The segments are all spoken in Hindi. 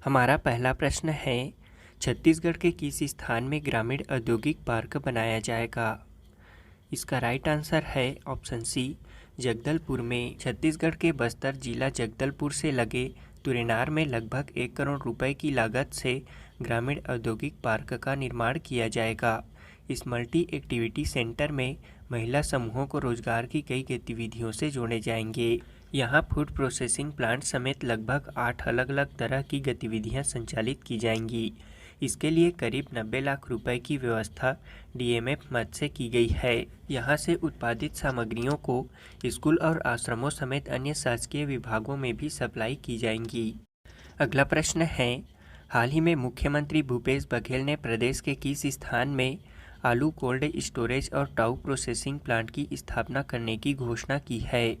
हमारा पहला प्रश्न है, छत्तीसगढ़ के किस स्थान में ग्रामीण औद्योगिक पार्क बनाया जाएगा? इसका राइट आंसर है ऑप्शन सी, जगदलपुर में। छत्तीसगढ़ के बस्तर जिला जगदलपुर से लगे तुरेनार में लगभग 1 करोड़ रुपए की लागत से ग्रामीण औद्योगिक पार्क का निर्माण किया जाएगा। इस मल्टी एक्टिविटी सेंटर में महिला समूहों को रोजगार की कई गतिविधियों से जोड़े जाएंगे। यहाँ फूड प्रोसेसिंग प्लांट समेत लगभग 8 अलग अलग तरह की गतिविधियाँ संचालित की जाएंगी। इसके लिए करीब 90 लाख रुपए की व्यवस्था डीएमएफ मद से की गई है। यहाँ से उत्पादित सामग्रियों को स्कूल और आश्रमों समेत अन्य शासकीय विभागों में भी सप्लाई की जाएंगी। अगला प्रश्न है, हाल ही में मुख्यमंत्री भूपेश बघेल ने प्रदेश के किस स्थान में आलू कोल्ड स्टोरेज और टाऊ प्रोसेसिंग प्लांट की स्थापना करने की घोषणा की है?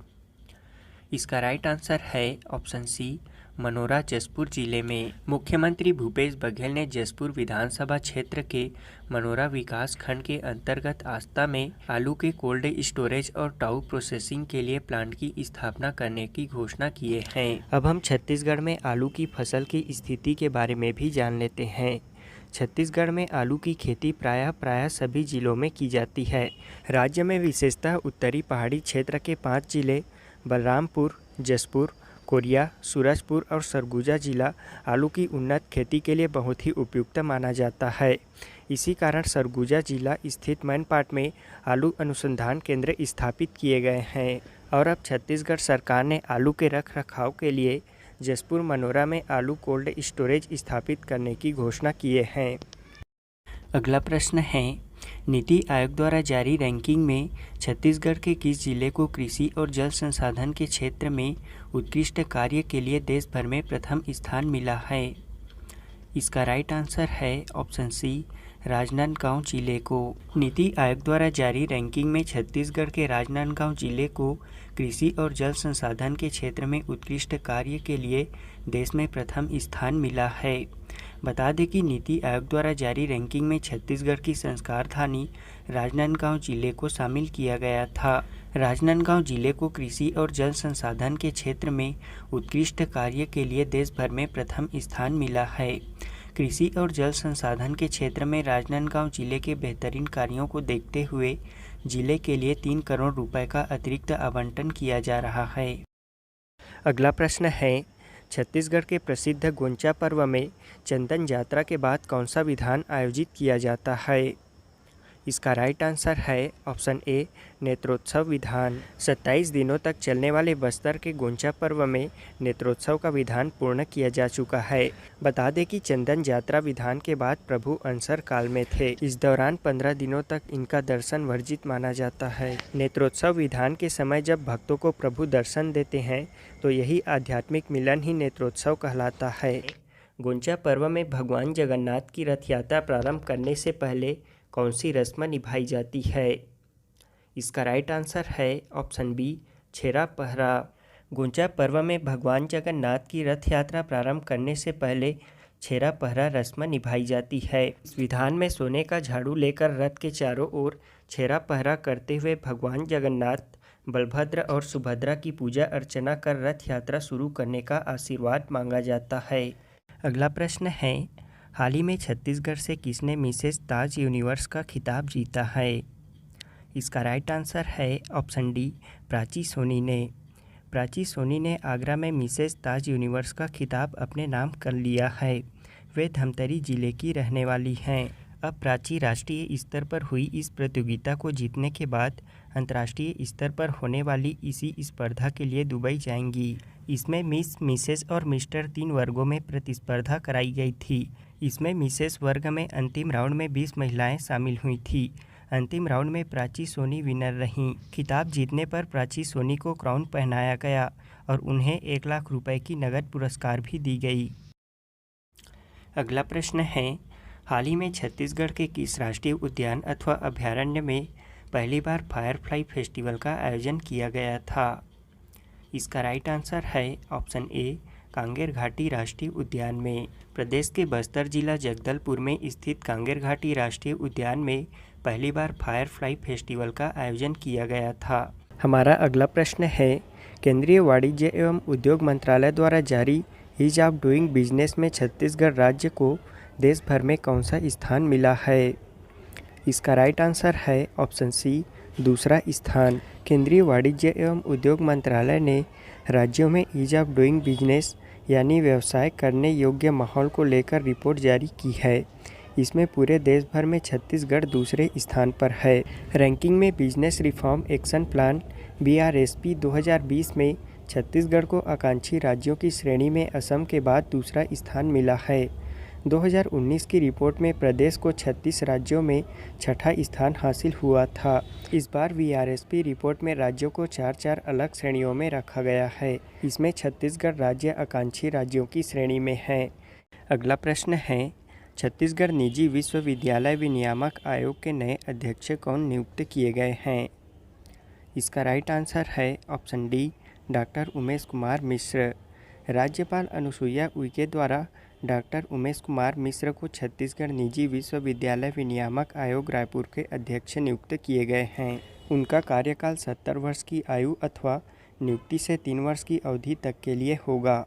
इसका राइट आंसर है ऑप्शन सी, मनोरा जसपुर जिले में। मुख्यमंत्री भूपेश बघेल ने जसपुर विधानसभा क्षेत्र के मनोरा विकास खंड के अंतर्गत आस्था में आलू के कोल्ड स्टोरेज और टाऊ प्रोसेसिंग के लिए प्लांट की स्थापना करने की घोषणा किए हैं। अब हम छत्तीसगढ़ में आलू की फसल की स्थिति के बारे में भी जान लेते हैं। छत्तीसगढ़ में आलू की खेती प्रायः सभी जिलों में की जाती है। राज्य में विशेषतः उत्तरी पहाड़ी क्षेत्र के 5 जिले बलरामपुर, जसपुर, कोरिया, सूरजपुर और सरगुजा जिला आलू की उन्नत खेती के लिए बहुत ही उपयुक्त माना जाता है। इसी कारण सरगुजा जिला स्थित मैनपाट में आलू अनुसंधान केंद्र स्थापित किए गए हैं और अब छत्तीसगढ़ सरकार ने आलू के रख रखाव के लिए जसपुर मनोरा में आलू कोल्ड स्टोरेज स्थापित करने की घोषणा किए हैं। अगला प्रश्न है, नीति आयोग द्वारा जारी रैंकिंग में छत्तीसगढ़ के किस जिले को कृषि और जल संसाधन के क्षेत्र में उत्कृष्ट कार्य के लिए देश भर में प्रथम स्थान मिला है? इसका राइट आंसर है ऑप्शन सी, राजनांदगांव जिले को। नीति आयोग द्वारा जारी रैंकिंग में छत्तीसगढ़ के राजनांदगांव जिले को कृषि और जल संसाधन के क्षेत्र में उत्कृष्ट कार्य के लिए देश में प्रथम स्थान मिला है। बता दें कि नीति आयोग द्वारा जारी रैंकिंग में छत्तीसगढ़ की संस्कारधानी राजनांदगांव जिले को शामिल किया गया था। राजनांदगांव जिले को कृषि और जल संसाधन के क्षेत्र में उत्कृष्ट कार्य के लिए देश भर में प्रथम स्थान मिला है। कृषि और जल संसाधन के क्षेत्र में राजनांदगांव जिले के बेहतरीन कार्यों को देखते हुए जिले के लिए 3 करोड़ रुपए का अतिरिक्त आवंटन किया जा रहा है। अगला प्रश्न है, छत्तीसगढ़ के प्रसिद्ध गोंचा पर्व में चंदन यात्रा के बाद कौन सा विधान आयोजित किया जाता है? इसका राइट आंसर है ऑप्शन ए, नेत्रोत्सव विधान। 27 दिनों तक चलने वाले बस्तर के गोंचा पर्व में नेत्रोत्सव का विधान पूर्ण किया जा चुका है। बता दें कि चंदन यात्रा विधान के बाद प्रभु अनसर काल में थे। इस दौरान 15 दिनों तक इनका दर्शन वर्जित माना जाता है। नेत्रोत्सव विधान के समय जब भक्तों को प्रभु दर्शन देते हैं तो यही आध्यात्मिक मिलन ही नेत्रोत्सव कहलाता है। गोंचा पर्व में भगवान जगन्नाथ की रथ यात्रा प्रारंभ करने से पहले कौन सी रस्म निभाई जाती है? इसका राइट आंसर है ऑप्शन बी, छेरा पहरा। गोंचा पर्व में भगवान जगन्नाथ की रथ यात्रा प्रारंभ करने से पहले छेरा पहरा रस्म निभाई जाती है। इस विधान में सोने का झाड़ू लेकर रथ के चारों ओर छेरा पहरा करते हुए भगवान जगन्नाथ, बलभद्र और सुभद्रा की पूजा अर्चना कर रथ यात्रा शुरू करने का आशीर्वाद मांगा जाता है। अगला प्रश्न है, हाल ही में छत्तीसगढ़ से किसने मिसेस ताज यूनिवर्स का खिताब जीता है? इसका राइट आंसर है ऑप्शन डी, प्राची सोनी ने। प्राची सोनी ने आगरा में मिसेस ताज यूनिवर्स का खिताब अपने नाम कर लिया है। वे धमतरी जिले की रहने वाली हैं। अब प्राची राष्ट्रीय स्तर पर हुई इस प्रतियोगिता को जीतने के बाद अंतर्राष्ट्रीय स्तर पर होने वाली इसी स्पर्धा के लिए दुबई जाएंगी। इसमें मिस, मिसेस और मिस्टर 3 वर्गों में प्रतिस्पर्धा कराई गई थी। इसमें मिसेस वर्ग में अंतिम राउंड में 20 महिलाएं शामिल हुई थी। अंतिम राउंड में प्राची सोनी विनर रहीं। खिताब जीतने पर प्राची सोनी को क्राउन पहनाया गया और उन्हें 1 लाख रुपए की नगद पुरस्कार भी दी गई। अगला प्रश्न है, हाल ही में छत्तीसगढ़ के किस राष्ट्रीय उद्यान अथवा अभयारण्य में पहली बार फायरफ्लाई फेस्टिवल का आयोजन किया गया था? इसका राइट आंसर है ऑप्शन ए, कांगेर घाटी राष्ट्रीय उद्यान में। प्रदेश के बस्तर जिला जगदलपुर में स्थित कांगेर घाटी राष्ट्रीय उद्यान में पहली बार फायरफ्लाई फेस्टिवल का आयोजन किया गया था। हमारा अगला प्रश्न है, केंद्रीय वाणिज्य एवं उद्योग मंत्रालय द्वारा जारी ईज ऑफ डूइंग बिजनेस में छत्तीसगढ़ राज्य को देश भर में कौन सा स्थान मिला है? इसका राइट आंसर है ऑप्शन सी, दूसरा स्थान। केंद्रीय वाणिज्य एवं उद्योग मंत्रालय ने राज्यों में ईज ऑफ डूइंग बिजनेस यानी व्यवसाय करने योग्य माहौल को लेकर रिपोर्ट जारी की है। इसमें पूरे देश भर में छत्तीसगढ़ दूसरे स्थान पर है। रैंकिंग में business reform action plan BRSP 2020 में छत्तीसगढ़ को आकांक्षी राज्यों की श्रेणी में असम के बाद दूसरा स्थान मिला है। 2019 की रिपोर्ट में प्रदेश को 36 राज्यों में छठा स्थान हासिल हुआ था। इस बार BRSP रिपोर्ट में राज्यों को 4 अलग श्रेणियों में रखा गया है। इसमें छत्तीसगढ़ राज्य आकांक्षी राज्यों की श्रेणी में है। अगला प्रश्न है, छत्तीसगढ़ निजी विश्वविद्यालय विनियामक आयोग के नए अध्यक्ष कौन नियुक्त किए गए हैं? इसका राइट आंसर है option D, doctor Umesh Kumar Mishra. राज्यपाल अनुसुईया उइके द्वारा डॉक्टर उमेश कुमार मिश्र को छत्तीसगढ़ निजी विश्वविद्यालय विनियामक आयोग रायपुर के अध्यक्ष नियुक्त किए गए हैं। उनका कार्यकाल 70 वर्ष की आयु अथवा नियुक्ति से 3 वर्ष की अवधि तक के लिए होगा।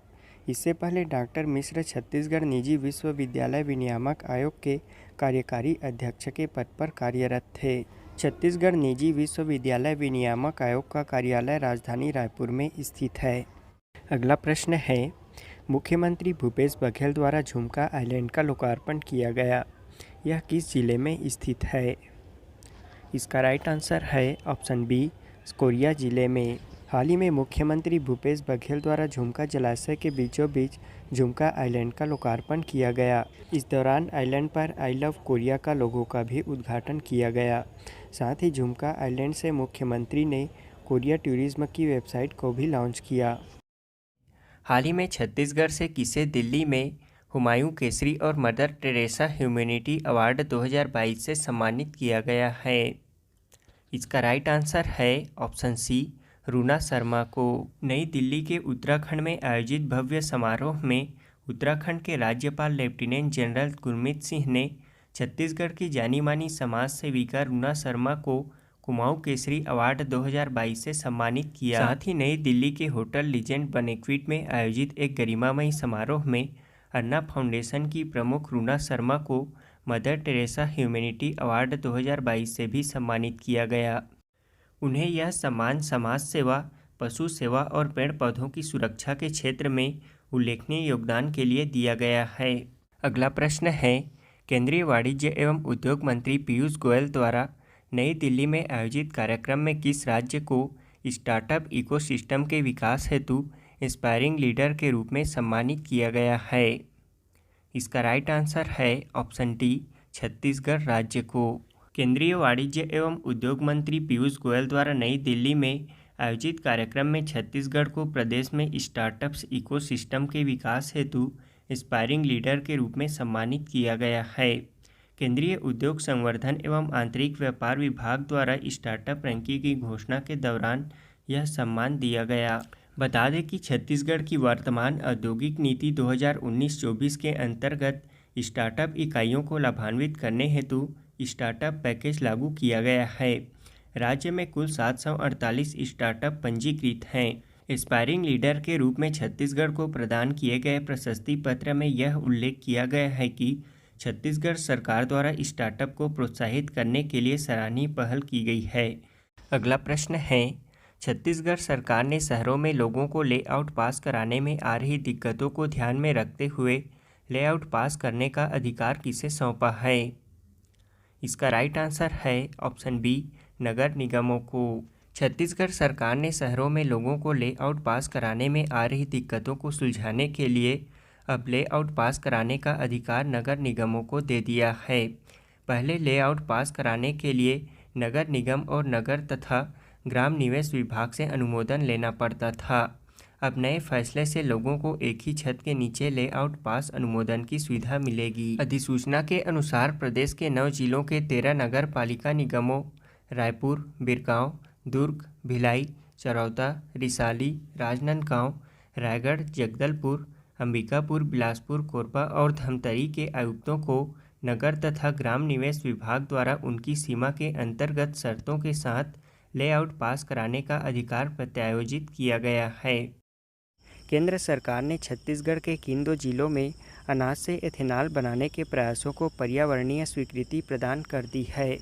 इससे पहले डॉक्टर मिश्र छत्तीसगढ़ निजी विश्वविद्यालय विनियामक आयोग के कार्यकारी अध्यक्ष के पद पर कार्यरत थे। छत्तीसगढ़ निजी विश्वविद्यालय विनियामक आयोग का कार्यालय राजधानी रायपुर में स्थित है। अगला प्रश्न है, मुख्यमंत्री भूपेश बघेल द्वारा झुमका आइलैंड का लोकार्पण किया गया। यह किस जिले में स्थित है? इसका राइट आंसर है ऑप्शन बी, कोरिया जिले में। हाल ही में मुख्यमंत्री भूपेश बघेल द्वारा झुमका जलाशय के बीचों बीच झुमका आइलैंड का लोकार्पण किया गया। इस दौरान आइलैंड पर आई लव कोरिया का लोगो का भी उद्घाटन किया गया। साथ ही झुमका आइलैंड से मुख्यमंत्री ने कोरिया टूरिज्म की वेबसाइट को भी लॉन्च किया। हाल ही में छत्तीसगढ़ से किसे दिल्ली में हुमायूं केसरी और मदर टेरेसा ह्यूमैनिटी अवार्ड 2022 से सम्मानित किया गया है? इसका राइट आंसर है ऑप्शन सी, रूना शर्मा को। नई दिल्ली के उत्तराखंड में आयोजित भव्य समारोह में उत्तराखंड के राज्यपाल लेफ्टिनेंट जनरल गुरमीत सिंह ने छत्तीसगढ़ की जानी मानी समाज सेविका रूना शर्मा को कुमाऊं केसरी अवार्ड 2022 से सम्मानित किया। साथ ही नई दिल्ली के होटल लीजेंड बनेक्विट में आयोजित एक गरिमामयी समारोह में अन्ना फाउंडेशन की प्रमुख रूना शर्मा को मदर टेरेसा ह्यूमैनिटी अवार्ड 2022 से भी सम्मानित किया गया। उन्हें यह सम्मान समाज सेवा, पशु सेवा और पेड़ पौधों की सुरक्षा के क्षेत्र में उल्लेखनीय योगदान के लिए दिया गया है। अगला प्रश्न है, केंद्रीय वाणिज्य एवं उद्योग मंत्री पीयूष गोयल द्वारा नई दिल्ली में आयोजित कार्यक्रम में किस राज्य को स्टार्टअप इकोसिस्टम के विकास हेतु इंस्पायरिंग लीडर के रूप में सम्मानित किया गया है? इसका राइट आंसर है ऑप्शन डी, छत्तीसगढ़ राज्य को। केंद्रीय वाणिज्य एवं उद्योग मंत्री पीयूष गोयल द्वारा नई दिल्ली में आयोजित कार्यक्रम में छत्तीसगढ़ को प्रदेश में स्टार्टअप्स इकोसिस्टम के विकास हेतु इंस्पायरिंग लीडर के रूप में सम्मानित किया गया है। केंद्रीय उद्योग संवर्धन एवं आंतरिक व्यापार विभाग द्वारा स्टार्टअप रैंकिंग की घोषणा के दौरान यह सम्मान दिया गया। बता दें कि छत्तीसगढ़ की वर्तमान औद्योगिक नीति 2019-24 के अंतर्गत स्टार्टअप इकाइयों को लाभान्वित करने हेतु स्टार्टअप पैकेज लागू किया गया है। राज्य में कुल 748 स्टार्टअप पंजीकृत हैं। एस्पायरिंग लीडर के रूप में छत्तीसगढ़ को प्रदान किए गए प्रशस्ति पत्र में यह उल्लेख किया गया है कि छत्तीसगढ़ सरकार द्वारा स्टार्टअप को प्रोत्साहित करने के लिए सराहनीय पहल की गई है। अगला प्रश्न है, छत्तीसगढ़ सरकार ने शहरों में लोगों को लेआउट पास कराने में आ रही दिक्कतों को ध्यान में रखते हुए लेआउट पास करने का अधिकार किसे सौंपा है? इसका राइट आंसर है ऑप्शन बी, नगर निगमों को। छत्तीसगढ़ सरकार ने शहरों में लोगों को लेआउट पास कराने में आ रही दिक्कतों को सुलझाने के लिए अब लेआउट पास कराने का अधिकार नगर निगमों को दे दिया है। पहले लेआउट पास कराने के लिए नगर निगम और नगर तथा ग्राम निवेश विभाग से अनुमोदन लेना पड़ता था। अब नए फैसले से लोगों को एक ही छत के नीचे लेआउट पास अनुमोदन की सुविधा मिलेगी। अधिसूचना के अनुसार प्रदेश के 9 जिलों के 13 नगर पालिका निगमों रायपुर, बिरगांव, दुर्ग, भिलाई, चरौदा, रिसाली, राजनांदगांव, रायगढ़, जगदलपुर, अंबिकापुर, बिलासपुर, कोरबा और धमतरी के आयुक्तों को नगर तथा ग्राम निवेश विभाग द्वारा उनकी सीमा के अंतर्गत शर्तों के साथ लेआउट पास कराने का अधिकार प्रत्यायोजित किया गया है। केंद्र सरकार ने छत्तीसगढ़ के किन 2 जिलों में अनाज से एथेनॉल बनाने के प्रयासों को पर्यावरणीय स्वीकृति प्रदान कर दी है?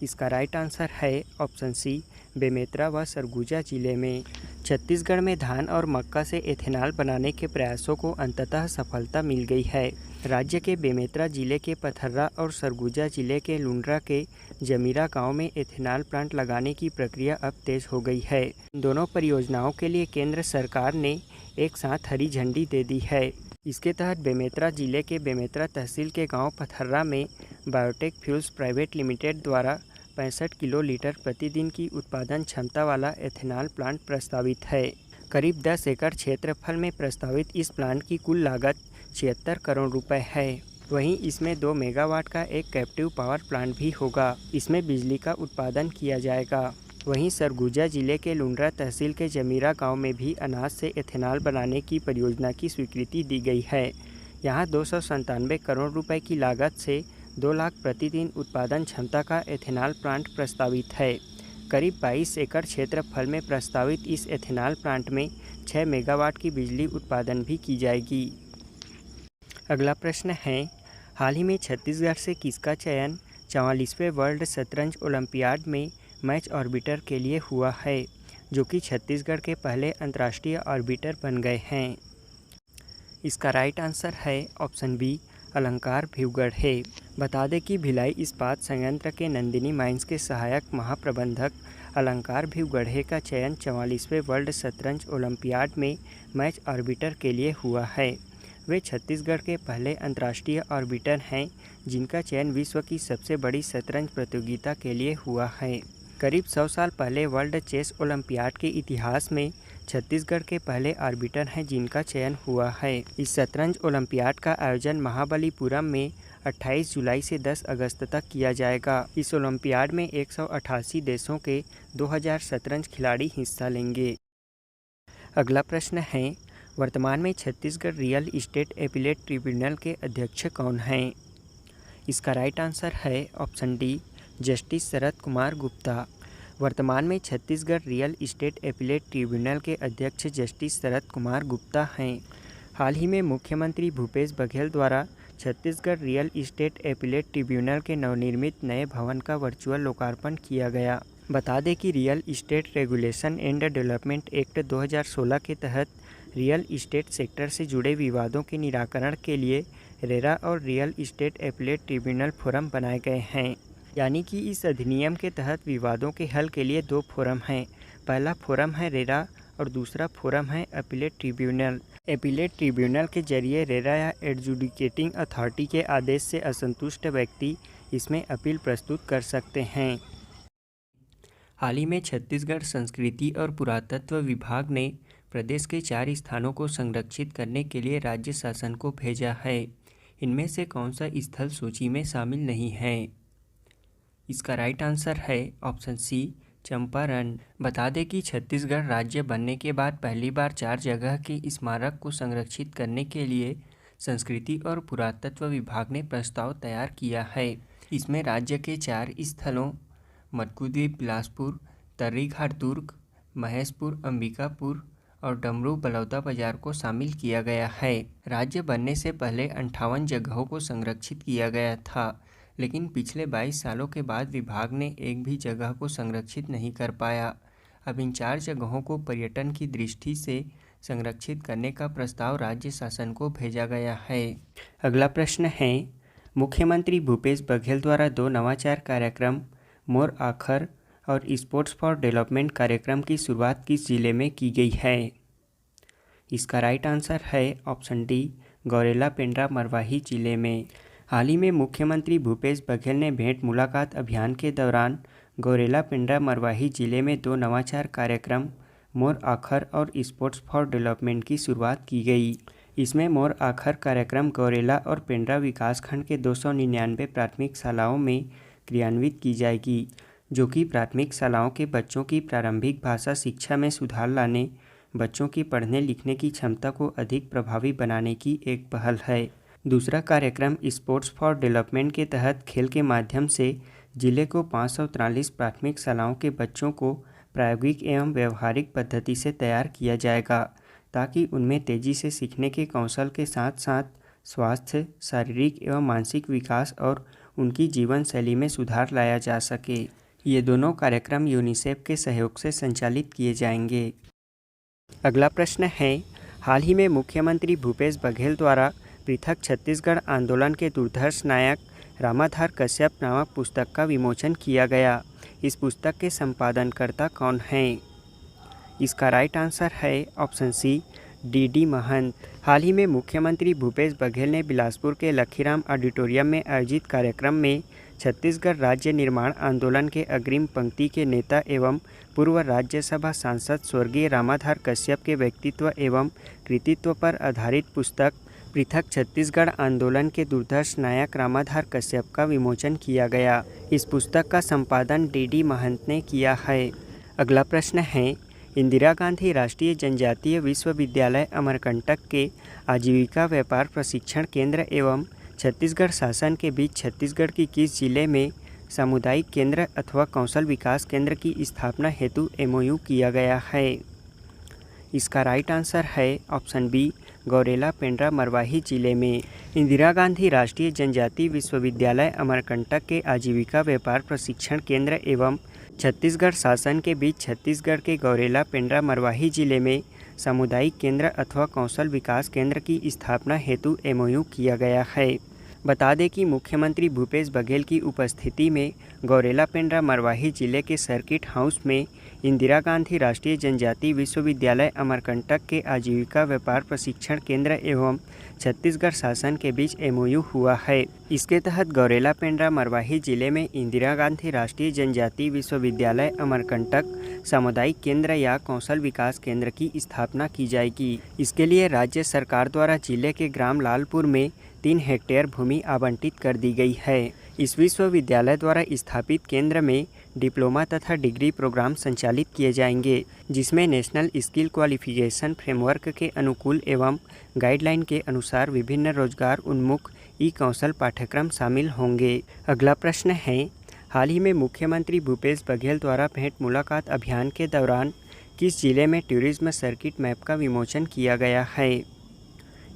इसका राइट आंसर है ऑप्शन सी, बेमेतरा व सरगुजा जिले में। छत्तीसगढ़ में धान और मक्का से एथेनॉल बनाने के प्रयासों को अंततः सफलता मिल गई है। राज्य के बेमेतरा जिले के पथर्रा और सरगुजा जिले के लुंड्रा के जमीरा गांव में एथेनॉल प्लांट लगाने की प्रक्रिया अब तेज हो गई है। दोनों परियोजनाओं के लिए केंद्र सरकार ने एक साथ हरी झंडी दे दी है। इसके तहत बेमेतरा जिले के बेमेतरा तहसील के गांव पथर्रा में बायोटेक फ्यूल्स प्राइवेट लिमिटेड द्वारा 65 किलो लीटर प्रतिदिन की उत्पादन क्षमता वाला एथेनॉल प्लांट प्रस्तावित है। करीब 10 एकड़ क्षेत्रफल में प्रस्तावित इस प्लांट की कुल लागत 76 करोड़ रुपए है। वहीं इसमें 2 मेगावाट का एक कैप्टिव पावर प्लांट भी होगा। इसमें बिजली का उत्पादन किया जाएगा। वहीं सरगुजा जिले के लुंड्रा तहसील के जमीरा गांव में भी अनाज से एथेनॉल बनाने की परियोजना की स्वीकृति दी गई है। यहां 297 करोड़ रुपए की लागत से 2 लाख प्रतिदिन उत्पादन क्षमता का एथेनॉल प्लांट प्रस्तावित है। करीब 22 एकड़ क्षेत्रफल में प्रस्तावित इस एथेनॉल प्लांट में 6 मेगावाट की बिजली उत्पादन भी की जाएगी। अगला प्रश्न है, हाल ही में छत्तीसगढ़ से किसका चयन 44वें वर्ल्ड शतरंज ओलंपियाड में मैच ऑर्बिटर के लिए हुआ है, जो कि छत्तीसगढ़ के पहले अंतर्राष्ट्रीय ऑर्बिटर बन गए हैं? इसका राइट आंसर है ऑप्शन बी, अलंकार भिवगढ़े। बता दें कि भिलाई इस्पात संयंत्र के नंदिनी माइंस के सहायक महाप्रबंधक अलंकार भिवगढ़े का चयन 44वें वर्ल्ड शतरंज ओलंपियाड में मैच ऑर्बिटर के लिए हुआ है। वे छत्तीसगढ़ के पहले अंतर्राष्ट्रीय ऑर्बिटर हैं जिनका चयन विश्व की सबसे बड़ी शतरंज प्रतियोगिता के लिए हुआ है। करीब 100 साल पहले वर्ल्ड चेस ओलंपियाड के इतिहास में छत्तीसगढ़ के पहले आर्बिटर हैं जिनका चयन हुआ है। इस शतरंज ओलंपियाड का आयोजन महाबलीपुरम में 28 जुलाई से 10 अगस्त तक किया जाएगा। इस ओलंपियाड में 188 देशों के 2000 शतरंज खिलाड़ी हिस्सा लेंगे। अगला प्रश्न है, वर्तमान में Chhattisgarh real estate appellate tribunal के अध्यक्ष कौन हैं? इसका राइट आंसर है option D, justice Sharad Kumar Gupta. वर्तमान में Chhattisgarh real estate appellate tribunal के अध्यक्ष जस्टिस शरद कुमार गुप्ता हैं। हाल ही में मुख्यमंत्री भूपेश बघेल द्वारा Chhattisgarh real estate appellate tribunal के नवनिर्मित नए भवन का वर्चुअल लोकार्पण किया गया। बता दें कि real estate regulation and development act 2016 के तहत रियल इस्टेट सेक्टर से जुड़े विवादों के निराकरण के लिए रेरा और real estate appellate tribunal forum बनाए गए हैं। यानी कि इस अधिनियम के तहत विवादों के हल के लिए 2 फोरम हैं। पहला फोरम है रेरा और दूसरा फोरम है अपीलेट ट्रिब्यूनल। अपीलेट ट्रिब्यूनल के जरिए रेरा या एडजुडिकेटिंग अथॉरिटी के आदेश से असंतुष्ट व्यक्ति इसमें अपील प्रस्तुत कर सकते हैं। हाल ही में छत्तीसगढ़ संस्कृति और पुरातत्व विभाग ने प्रदेश के 4 स्थानों को संरक्षित करने के लिए राज्य शासन को भेजा है। इनमें से कौन सा स्थल सूची में शामिल नहीं है? इसका राइट आंसर है ऑप्शन सी, चंपारण। बता दें कि छत्तीसगढ़ राज्य बनने के बाद पहली बार 4 जगह के स्मारक को संरक्षित करने के लिए संस्कृति और पुरातत्व विभाग ने प्रस्ताव तैयार किया है। इसमें राज्य के 4 स्थलों मटकुद्वीप बिलासपुर, तर्रीघाट दुर्ग, महेशपुर अंबिकापुर और डमरू बलौदा बाजार को शामिल किया गया है। राज्य बनने से पहले 58 जगहों को संरक्षित किया गया था, लेकिन पिछले 22 सालों के बाद विभाग ने एक भी जगह को संरक्षित नहीं कर पाया। अब इन 4 जगहों को पर्यटन की दृष्टि से संरक्षित करने का प्रस्ताव राज्य शासन को भेजा गया है। अगला प्रश्न है, मुख्यमंत्री भूपेश बघेल द्वारा 2 नवाचार कार्यक्रम मोर आखर और स्पोर्ट्स फॉर डेवलपमेंट कार्यक्रम की शुरुआत किस जिले में की गई है? इसका राइट आंसर है ऑप्शन डी, गौरेला पेंड्रा मरवाही जिले में। हाल ही में मुख्यमंत्री भूपेश बघेल ने भेंट मुलाकात अभियान के दौरान गौरेला पेंड्रा मरवाही जिले में 2 नवाचार कार्यक्रम मोर आखर और स्पोर्ट्स फॉर डेवलपमेंट की शुरुआत की गई। इसमें मोर आखर कार्यक्रम गौरेला और पेंड्रा विकासखंड के 299 प्राथमिक शालाओं में क्रियान्वित की जाएगी, जो कि प्राथमिक शालाओं के बच्चों की प्रारंभिक भाषा शिक्षा में सुधार लाने, बच्चों की पढ़ने लिखने की क्षमता को अधिक प्रभावी बनाने की एक पहल है। दूसरा कार्यक्रम स्पोर्ट्स फॉर डेवलपमेंट के तहत खेल के माध्यम से जिले को 543 प्राथमिक शालाओं के बच्चों को प्रायोगिक एवं व्यवहारिक पद्धति से तैयार किया जाएगा, ताकि उनमें तेज़ी से सीखने के कौशल के साथ साथ स्वास्थ्य, शारीरिक एवं मानसिक विकास और उनकी जीवन शैली में सुधार लाया जा सके। ये दोनों कार्यक्रम यूनिसेफ के सहयोग से संचालित किए जाएंगे। अगला प्रश्न है, हाल ही में मुख्यमंत्री भूपेश बघेल द्वारा पृथक छत्तीसगढ़ आंदोलन के दुर्धर्ष नायक रामाधार कश्यप नामक पुस्तक का विमोचन किया गया। इस पुस्तक के संपादनकर्ता कौन हैं? इसका राइट आंसर है ऑप्शन सी, डी महंत। हाल ही में मुख्यमंत्री भूपेश बघेल ने बिलासपुर के लखीराम ऑडिटोरियम में आयोजित कार्यक्रम में छत्तीसगढ़ राज्य निर्माण आंदोलन के अग्रिम पंक्ति के नेता एवं पूर्व राज्यसभा सांसद स्वर्गीय रामाधार कश्यप के व्यक्तित्व एवं कृतित्व पर आधारित पुस्तक पृथक छत्तीसगढ़ आंदोलन के दुर्धर्ष नायक रामाधार कश्यप का विमोचन किया गया। इस पुस्तक का संपादन डी महंत ने किया है। अगला प्रश्न है, इंदिरा गांधी राष्ट्रीय जनजातीय विश्वविद्यालय अमरकंटक के आजीविका व्यापार प्रशिक्षण केंद्र एवं छत्तीसगढ़ शासन के बीच छत्तीसगढ़ की किस जिले में सामुदायिक केंद्र अथवा कौशल विकास केंद्र की स्थापना हेतु MOU किया गया है? इसका राइट आंसर है ऑप्शन बी, गौरेला पेंड्रा मरवाही जिले में। इंदिरा गांधी राष्ट्रीय जनजातीय विश्वविद्यालय अमरकंटक के आजीविका व्यापार प्रशिक्षण केंद्र एवं छत्तीसगढ़ शासन के बीच छत्तीसगढ़ के गौरेला पेंड्रा मरवाही जिले में सामुदायिक केंद्र अथवा कौशल विकास केंद्र की स्थापना हेतु MOU किया गया है। बता दें कि मुख्यमंत्री भूपेश बघेल की उपस्थिति में गौरेला पेंड्रा मरवाही जिले के सर्किट हाउस में इंदिरा गांधी राष्ट्रीय जनजातीय विश्वविद्यालय अमरकंटक के आजीविका व्यापार प्रशिक्षण केंद्र एवं छत्तीसगढ़ शासन के बीच MOU हुआ है। इसके तहत गौरेला पेंड्रा मरवाही जिले में इंदिरा गांधी राष्ट्रीय जनजातीय विश्वविद्यालय अमरकंटक सामुदायिक केंद्र या कौशल विकास केंद्र की स्थापना की जाएगी। इसके लिए राज्य सरकार द्वारा जिले के ग्राम लालपुर में 3 हेक्टेयर भूमि आवंटित कर दी गई है। इस विश्वविद्यालय द्वारा स्थापित केंद्र में डिप्लोमा तथा डिग्री प्रोग्राम संचालित किए जाएंगे, जिसमें नेशनल स्किल क्वालिफिकेशन फ्रेमवर्क के अनुकूल एवं गाइडलाइन के अनुसार विभिन्न रोजगार उन्मुख कौशल पाठ्यक्रम शामिल होंगे। अगला प्रश्न है, हाल ही में मुख्यमंत्री भूपेश बघेल द्वारा भेंट मुलाकात अभियान के दौरान किस जिले में टूरिज्म सर्किट मैप का विमोचन किया गया है?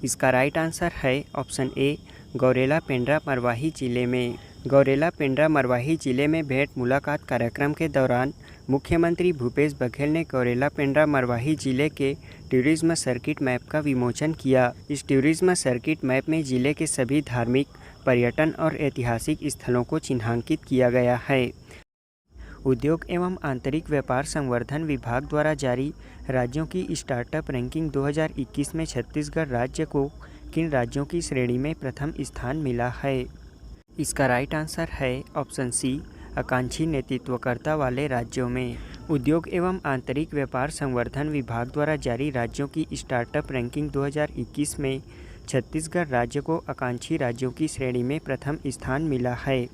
इसका राइट आंसर है ऑप्शन ए, गौरेला पेंड्रा मरवाही जिले में। गौरेला पेंड्रा मरवाही जिले में भेंट मुलाकात कार्यक्रम के दौरान मुख्यमंत्री भूपेश बघेल ने गौरेला पेंड्रा मरवाही जिले के टूरिज्म सर्किट मैप का विमोचन किया। इस टूरिज्म सर्किट मैप में जिले के सभी धार्मिक, पर्यटन और ऐतिहासिक स्थलों को चिन्हांकित किया गया है। उद्योग एवं आंतरिक व्यापार संवर्धन विभाग द्वारा जारी राज्यों की स्टार्टअप रैंकिंग 2021 में छत्तीसगढ़ राज्य को किन राज्यों की श्रेणी में प्रथम स्थान मिला है? इसका राइट आंसर है ऑप्शन सी, आकांक्षी नेतृत्वकर्ता वाले राज्यों में। उद्योग एवं आंतरिक व्यापार संवर्धन विभाग द्वारा जारी राज्यों की स्टार्टअप रैंकिंग 2021 में छत्तीसगढ़ राज्य को आकांक्षी राज्यों की श्रेणी में प्रथम स्थान मिला है।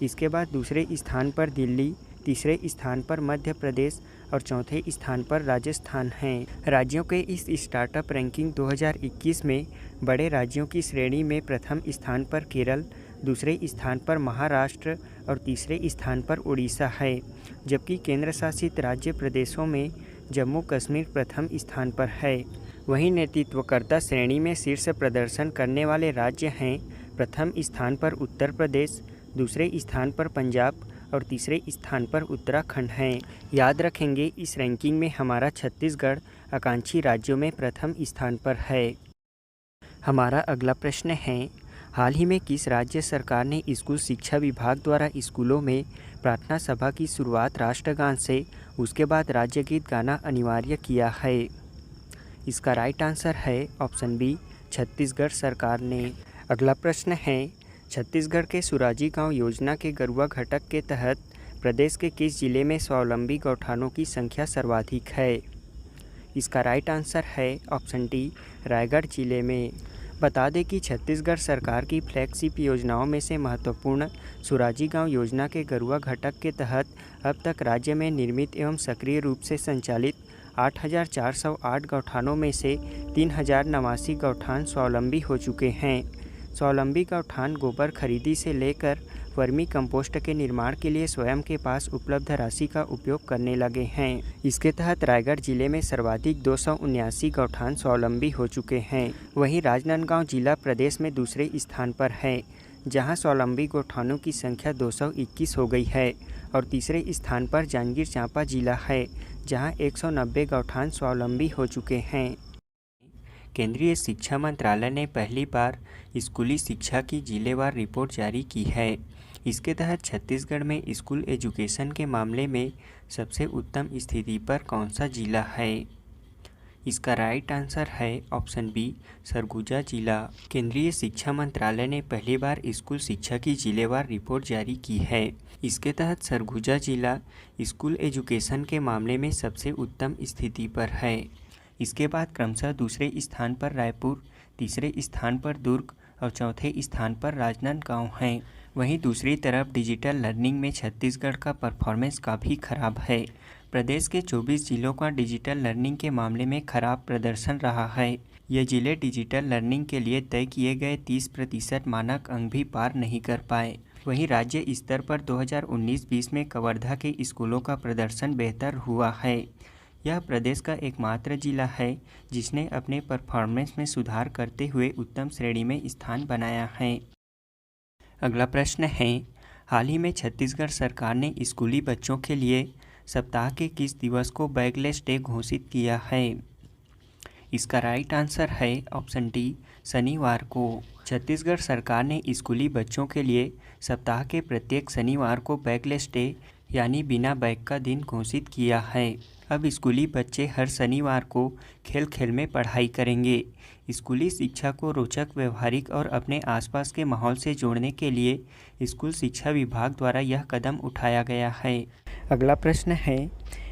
इसके बाद दूसरे स्थान पर दिल्ली, तीसरे स्थान पर मध्य प्रदेश और चौथे स्थान पर राजस्थान हैं। राज्यों के इस स्टार्टअप रैंकिंग 2021 में बड़े राज्यों की श्रेणी में प्रथम स्थान पर केरल, दूसरे स्थान पर महाराष्ट्र और तीसरे स्थान पर उड़ीसा है, जबकि केंद्र शासित राज्य प्रदेशों में जम्मू कश्मीर प्रथम स्थान पर है। वहीं नेतृत्वकर्ता श्रेणी में शीर्ष प्रदर्शन करने वाले राज्य हैं। प्रथम स्थान पर उत्तर प्रदेश, दूसरे स्थान पर पंजाब और तीसरे स्थान पर उत्तराखंड हैं। याद रखेंगे, इस रैंकिंग में हमारा छत्तीसगढ़ आकांक्षी राज्यों में प्रथम स्थान पर है। हमारा अगला प्रश्न है, हाल ही में किस राज्य सरकार ने स्कूल शिक्षा विभाग द्वारा स्कूलों में प्रार्थना सभा की शुरुआत राष्ट्रगान से, उसके बाद राज्य गीत गाना अनिवार्य किया है? इसका राइट आंसर है ऑप्शन बी, छत्तीसगढ़ सरकार ने। अगला प्रश्न है, छत्तीसगढ़ के सुराजी गांव योजना के गरुआ घटक के तहत प्रदेश के किस जिले में स्वावलंबी गौठानों की संख्या सर्वाधिक है? इसका राइट आंसर है ऑप्शन डी, रायगढ़ जिले में। बता दें कि छत्तीसगढ़ सरकार की फ्लैगशिप योजनाओं में से महत्वपूर्ण सुराजी गांव योजना के गरुआ घटक के तहत अब तक राज्य में निर्मित एवं सक्रिय रूप से संचालित 8,408 गौठानों में से 3,089 गौठान स्वावलंबी हो चुके हैं। स्वावलंबी गौठान गोबर खरीदी से लेकर वर्मी कंपोस्ट के निर्माण के लिए स्वयं के पास उपलब्ध राशि का उपयोग करने लगे हैं। इसके तहत रायगढ़ जिले में सर्वाधिक 279 गौठान स्वावलंबी हो चुके हैं। वहीं राजनांदगांव जिला प्रदेश में दूसरे स्थान पर है, जहां स्वावलंबी गौठानों की संख्या 221 हो गई है और तीसरे स्थान पर जांजगीर चांपा जिला है, जहां 190 गौठान स्वावलंबी हो चुके हैं। केंद्रीय शिक्षा मंत्रालय ने पहली बार स्कूली शिक्षा की जिलेवार रिपोर्ट जारी की है। इसके तहत छत्तीसगढ़ में स्कूल एजुकेशन के मामले में सबसे उत्तम स्थिति पर कौन सा जिला है? इसका राइट आंसर है ऑप्शन बी, सरगुजा जिला। केंद्रीय शिक्षा मंत्रालय ने पहली बार स्कूल शिक्षा की जिलेवार रिपोर्ट जारी की है। इसके तहत सरगुजा जिला स्कूल एजुकेशन के मामले में सबसे उत्तम स्थिति पर है। इसके बाद क्रमशः दूसरे स्थान पर रायपुर, तीसरे स्थान पर दुर्ग और चौथे स्थान पर राजनांदगांव हैं। वहीं दूसरी तरफ डिजिटल लर्निंग में छत्तीसगढ़ का परफॉर्मेंस काफ़ी खराब है। प्रदेश के 24 जिलों का डिजिटल लर्निंग के मामले में खराब प्रदर्शन रहा है। ये जिले डिजिटल लर्निंग के लिए तय किए गए 30% मानक अंक भी पार नहीं कर पाए। वहीं राज्य स्तर पर 2019-20 में कवर्धा के स्कूलों का प्रदर्शन बेहतर हुआ है। यह प्रदेश का एकमात्र जिला है जिसने अपने परफॉर्मेंस में सुधार करते हुए उत्तम श्रेणी में स्थान बनाया है। अगला प्रश्न है, हाल ही में छत्तीसगढ़ सरकार ने स्कूली बच्चों के लिए सप्ताह के किस दिवस को बैगलेस डे घोषित किया है? इसका राइट आंसर है ऑप्शन डी, शनिवार को। छत्तीसगढ़ सरकार ने स्कूली बच्चों के लिए सप्ताह के प्रत्येक शनिवार को बैगलेस डे यानी बिना बैग का दिन घोषित किया है। अब स्कूली बच्चे हर शनिवार को खेल खेल में पढ़ाई करेंगे। स्कूली शिक्षा को रोचक, व्यवहारिक और अपने आसपास के माहौल से जोड़ने के लिए स्कूल शिक्षा विभाग द्वारा यह कदम उठाया गया है। अगला प्रश्न है,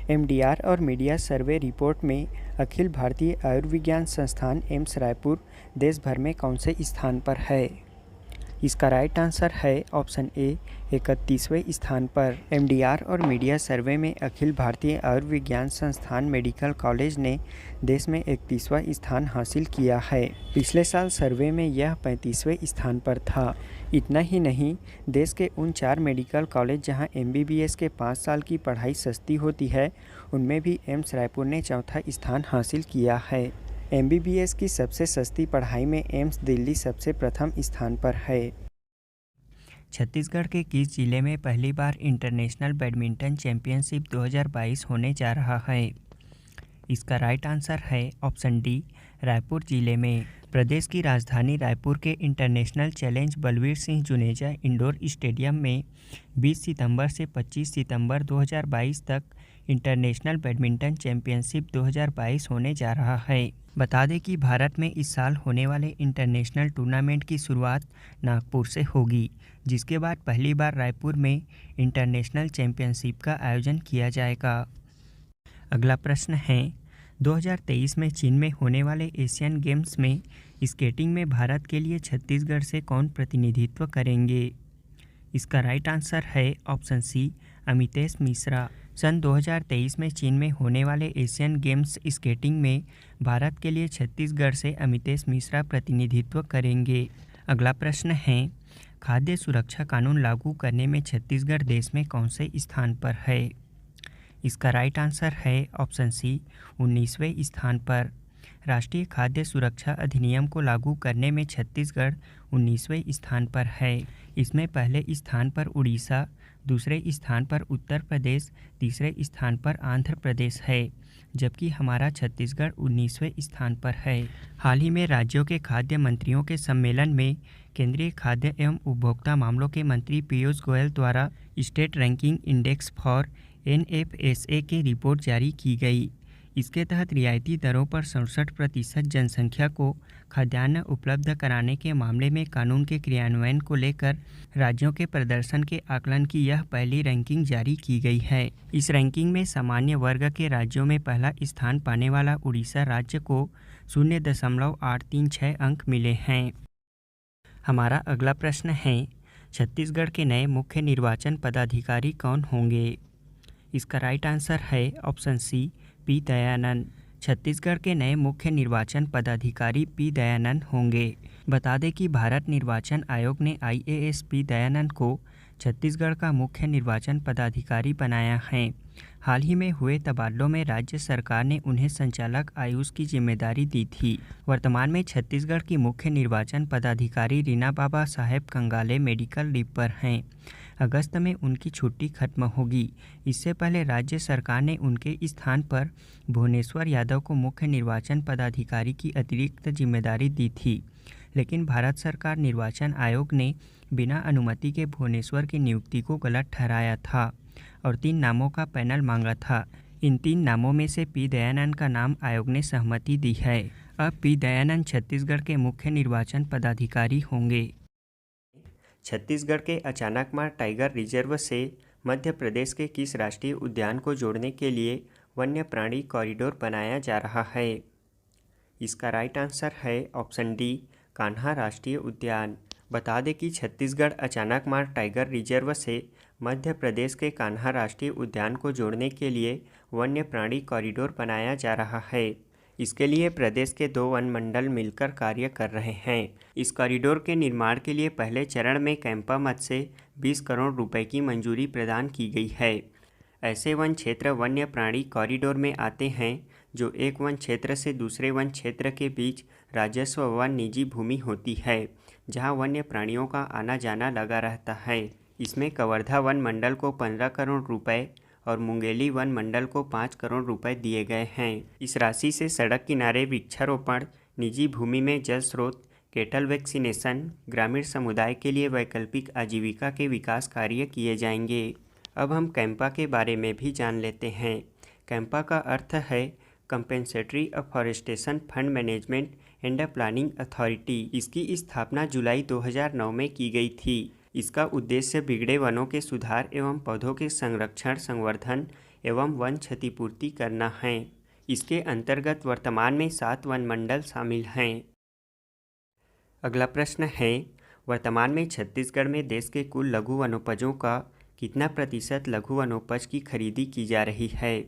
एमडीआर और मीडिया सर्वे रिपोर्ट में अखिल भारतीय आयुर्विज्ञान संस्थान एम्स रायपुर देश भर में कौन से स्थान पर है? इसका राइट आंसर है ऑप्शन ए, 31वें स्थान पर। एमडीआर और मीडिया सर्वे में अखिल भारतीय आयुर्विज्ञान संस्थान मेडिकल कॉलेज ने देश में 31वां स्थान हासिल किया है। पिछले साल सर्वे में यह 35वें स्थान पर था। इतना ही नहीं, देश के उन 4 मेडिकल कॉलेज जहां एमबीबीएस के 5 साल की पढ़ाई सस्ती होती है, उनमें भी एम्स रायपुर ने चौथा स्थान हासिल किया है। एमबीबीएस की सबसे सस्ती पढ़ाई में एम्स दिल्ली सबसे प्रथम स्थान पर है। छत्तीसगढ़ के किस जिले में पहली बार इंटरनेशनल बैडमिंटन चैंपियनशिप 2022 होने जा रहा है? इसका राइट आंसर है ऑप्शन डी, रायपुर जिले में। प्रदेश की राजधानी रायपुर के international challenge Balbir Singh Juneja indoor stadium में 20 सितंबर से 25 सितंबर 2022 तक इंटरनेशनल बैडमिंटन चैंपियनशिप 2022 होने जा रहा है। बता दें कि भारत में इस साल होने वाले इंटरनेशनल टूर्नामेंट की शुरुआत नागपुर से होगी, जिसके बाद पहली बार रायपुर में इंटरनेशनल चैंपियनशिप का आयोजन किया जाएगा। अगला प्रश्न है, 2023 में चीन में होने वाले एशियन गेम्स में स्केटिंग में भारत के लिए छत्तीसगढ़ से कौन प्रतिनिधित्व करेंगे? इसका राइट आंसर है ऑप्शन सी, अमितेश मिश्रा। सन 2023 में चीन में होने एशियन एशियन गेम्स स्केटिंग में भारत के लिए छत्तीसगढ़ से अमितेश मिश्रा प्रतिनिधित्व करेंगे। अगला प्रश्न है, खाद्य सुरक्षा कानून लागू करने में छत्तीसगढ़ देश में कौन से स्थान पर है? इसका राइट आंसर है ऑप्शन सी, 19वें स्थान पर। राष्ट्रीय खाद्य सुरक्षा अधिनियम को लागू करने में छत्तीसगढ़ 19वें स्थान पर है। इसमें पहले स्थान पर उड़ीसा, दूसरे स्थान पर उत्तर प्रदेश, तीसरे स्थान पर आंध्र प्रदेश है, जबकि हमारा छत्तीसगढ़ 19वें स्थान पर है। हाल ही में राज्यों के खाद्य मंत्रियों के सम्मेलन में केंद्रीय खाद्य एवं उपभोक्ता मामलों के मंत्री पीयूष गोयल द्वारा state ranking index for NFSA की रिपोर्ट जारी की गई। इसके तहत रियायती दरों पर 67% जनसंख्या को खाद्यान्न उपलब्ध कराने के मामले में कानून के क्रियान्वयन को लेकर राज्यों के प्रदर्शन के आकलन की यह पहली रैंकिंग जारी की गई है। इस रैंकिंग में सामान्य वर्ग के राज्यों में पहला स्थान पाने वाला उड़ीसा राज्य को 0.836 अंक मिले हैं। हमारा अगला प्रश्न है, छत्तीसगढ़ के नए मुख्य निर्वाचन पदाधिकारी कौन होंगे? इसका राइट आंसर है option C, P Dayanand. Chhattisgarh के नए मुख्य निर्वाचन पदाधिकारी पी दयानंद होंगे। बता दें कि भारत निर्वाचन आयोग ने IAS पी दयानंद को छत्तीसगढ़ का मुख्य निर्वाचन पदाधिकारी बनाया है। हाल ही में हुए तबादलों में राज्य सरकार ने उन्हें संचालक आयुष की जिम्मेदारी दी थी। वर्तमान में छत्तीसगढ़ की मुख्य निर्वाचन पदाधिकारी रीना बाबा साहेब कंगाले मेडिकल लीव पर हैं। अगस्त में उनकी छुट्टी खत्म होगी। इससे पहले राज्य सरकार ने उनके स्थान पर भुवनेश्वर यादव को मुख्य निर्वाचन पदाधिकारी की अतिरिक्त जिम्मेदारी दी थी, लेकिन भारत सरकार निर्वाचन आयोग ने बिना अनुमति के भुवनेश्वर की नियुक्ति को गलत ठहराया था और 3 नामों का पैनल मांगा था। इन 3 नामों में से पी दयानंद का नाम आयोग ने सहमति दी है। अब पी दयानंद छत्तीसगढ़ के मुख्य निर्वाचन पदाधिकारी होंगे। छत्तीसगढ़ के अचानकमार टाइगर रिजर्व से मध्य प्रदेश के किस राष्ट्रीय उद्यान को जोड़ने के लिए वन्य प्राणी कॉरिडोर बनाया जा रहा है? इसका राइट आंसर है ऑप्शन डी, कान्हा राष्ट्रीय उद्यान। बता दें कि छत्तीसगढ़ अचानकमार टाइगर रिजर्व से मध्य प्रदेश के कान्हा राष्ट्रीय उद्यान को जोड़ने के लिए वन्य प्राणी कॉरिडोर बनाया जा रहा है। इसके लिए प्रदेश के 2 वन मंडल मिलकर कार्य कर रहे हैं। इस कॉरिडोर के निर्माण के लिए पहले चरण में कैंपा मद से 20 करोड़ रुपए की मंजूरी प्रदान की गई है। ऐसे वन क्षेत्र वन्य प्राणी कॉरिडोर में आते हैं जो एक वन क्षेत्र से दूसरे वन क्षेत्र के बीच राजस्व व निजी भूमि होती है, जहां वन्य प्राणियों का आना जाना लगा रहता है। इसमें कवर्धा वन मंडल को 15 करोड़ रुपए और मुंगेली वन मंडल को 5 करोड़ रुपए दिए गए हैं। इस राशि से सड़क किनारे वृक्षारोपण, निजी भूमि में जल स्रोत, केटल वैक्सीनेशन, ग्रामीण समुदाय के लिए वैकल्पिक आजीविका के विकास कार्य किए जाएंगे। अब हम कैंपा के बारे में भी जान लेते हैं। कैंपा का अर्थ है compensatory afforestation fund management and planning authority. इसकी स्थापना जुलाई 2009 में की गई थी। इसका उद्देश्य बिगड़े वनों के सुधार एवं पौधों के संरक्षण, संवर्धन एवं वन क्षतिपूर्ति करना है। इसके अंतर्गत वर्तमान में 7 वन मंडल शामिल हैं। अगला प्रश्न है, वर्तमान में छत्तीसगढ़ में देश के कुल लघु वनोपजों का कितना प्रतिशत लघु वनोपज की खरीदी की जा रही है?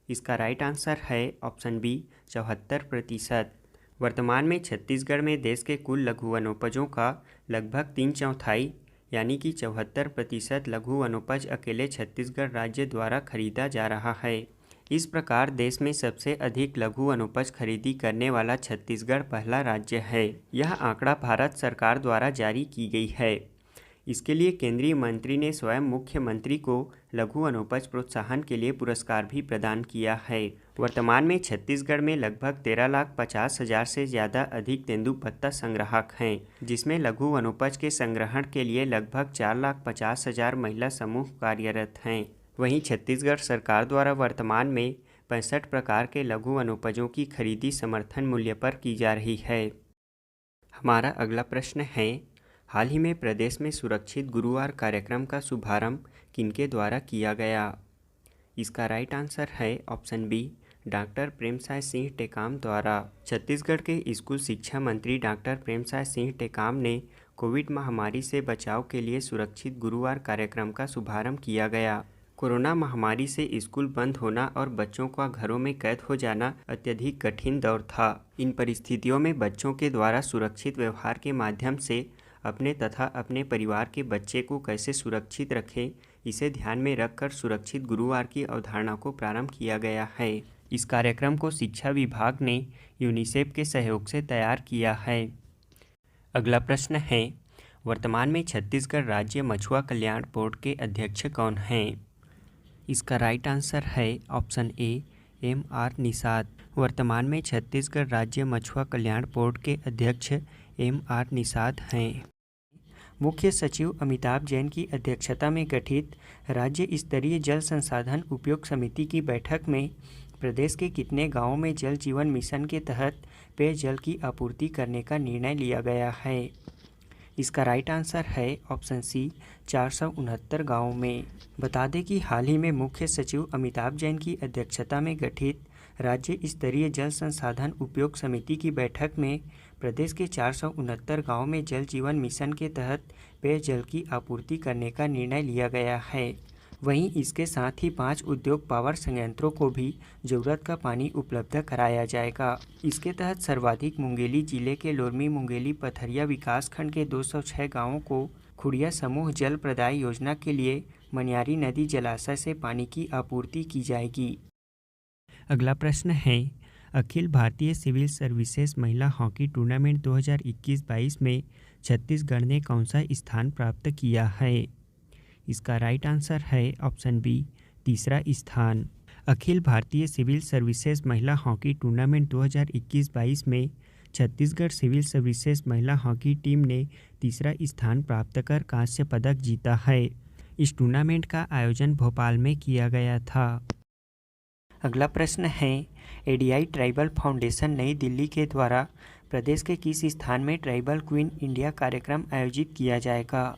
इसका राइट आंसर है ऑप्शन बी, 74%। वर्तमान में छत्तीसगढ़ में देश के कुल लघु वनोपजों का लगभग 3/4 यानी कि 74% लघु वनोपज अकेले छत्तीसगढ़ राज्य द्वारा खरीदा जा रहा है। इस प्रकार देश में सबसे अधिक लघु वनोपज खरीदी करने वाला छत्तीसगढ़ पहला राज्य है। यह आंकड़ा भारत सरकार द्वारा जारी की गई है। इसके लिए केंद्रीय मंत्री ने स्वयं मुख्यमंत्री को लघु वनोपज प्रोत्साहन के लिए पुरस्कार भी प्रदान किया है। वर्तमान में छत्तीसगढ़ में लगभग 13,50,000 से ज़्यादा अधिक तेंदुपत्ता संग्राहक हैं, जिसमें लघु वनोपज के संग्रहण के लिए लगभग 4,50,000 महिला समूह कार्यरत हैं। वहीं छत्तीसगढ़ सरकार द्वारा वर्तमान में 65 प्रकार के लघु वनोपजों की खरीदी समर्थन मूल्य पर की जा रही है। हमारा अगला प्रश्न है, हाल ही में प्रदेश में सुरक्षित गुरुवार कार्यक्रम का शुभारंभ किनके द्वारा किया गया? इसका राइट आंसर है option B, doctor Premsai Singh Tekam द्वारा। छत्तीसगढ़ के स्कूल शिक्षा मंत्री डॉक्टर प्रेमसाय सिंह टेकाम ने कोविड महामारी से बचाव के लिए सुरक्षित गुरुवार कार्यक्रम का शुभारंभ किया गया। कोरोना महामारी से स्कूल बंद होना और बच्चों का घरों में कैद हो जाना अत्यधिक कठिन दौर था। इन परिस्थितियों में बच्चों के द्वारा सुरक्षित व्यवहार के माध्यम से अपने तथा अपने परिवार के बच्चे को कैसे सुरक्षित रखें, इसे ध्यान में रखकर सुरक्षित गुरुवार की अवधारणा को प्रारंभ किया गया है। इस कार्यक्रम को शिक्षा विभाग ने यूनिसेफ के सहयोग से तैयार किया है। अगला प्रश्न है, वर्तमान में छत्तीसगढ़ राज्य मछुआ कल्याण बोर्ड के अध्यक्ष कौन हैं? इसका राइट आंसर है ऑप्शन ए, M.R. निषाद। वर्तमान में छत्तीसगढ़ राज्य मछुआ कल्याण बोर्ड के अध्यक्ष M.R. निषाद हैं। मुख्य सचिव अमिताभ जैन की अध्यक्षता में गठित राज्य स्तरीय जल संसाधन उपयोग समिति की बैठक में प्रदेश के कितने गांवों में जल जीवन मिशन के तहत पेयजल की आपूर्ति करने का निर्णय लिया गया है? इसका राइट आंसर है ऑप्शन सी, 469 गाँवों में। बता दें कि हाल ही में मुख्य सचिव अमिताभ जैन की अध्यक्षता में गठित राज्य स्तरीय जल संसाधन उपयोग समिति की बैठक में प्रदेश के 469 गाँव में जल जीवन मिशन के तहत पेयजल की आपूर्ति करने का निर्णय लिया गया है। वहीं इसके साथ ही 5 उद्योग पावर संयंत्रों को भी ज़रूरत का पानी उपलब्ध कराया जाएगा। इसके तहत सर्वाधिक मुंगेली जिले के लोरमी मुंगेली पथरिया विकासखंड के 206 गाँवों को खुड़िया समूह जल प्रदाय योजना के लिए मनियारी नदी जलाशय से पानी की आपूर्ति की जाएगी। अगला प्रश्न है, अखिल भारतीय सिविल सर्विसेज महिला हॉकी टूर्नामेंट 2021-22 में छत्तीसगढ़ ने कौन सा स्थान प्राप्त किया है? इसका राइट आंसर है ऑप्शन बी, तीसरा स्थान। अखिल भारतीय सिविल सर्विसेज महिला हॉकी टूर्नामेंट 2021-22 में छत्तीसगढ़ सिविल सर्विसेज महिला हॉकी टीम ने तीसरा स्थान प्राप्त कर कांस्य पदक जीता है। इस टूर्नामेंट का आयोजन भोपाल में किया गया था। अगला प्रश्न है, एडीआई ट्राइबल फाउंडेशन नई दिल्ली के द्वारा प्रदेश के किस स्थान में ट्राइबल क्वीन इंडिया कार्यक्रम आयोजित किया जाएगा?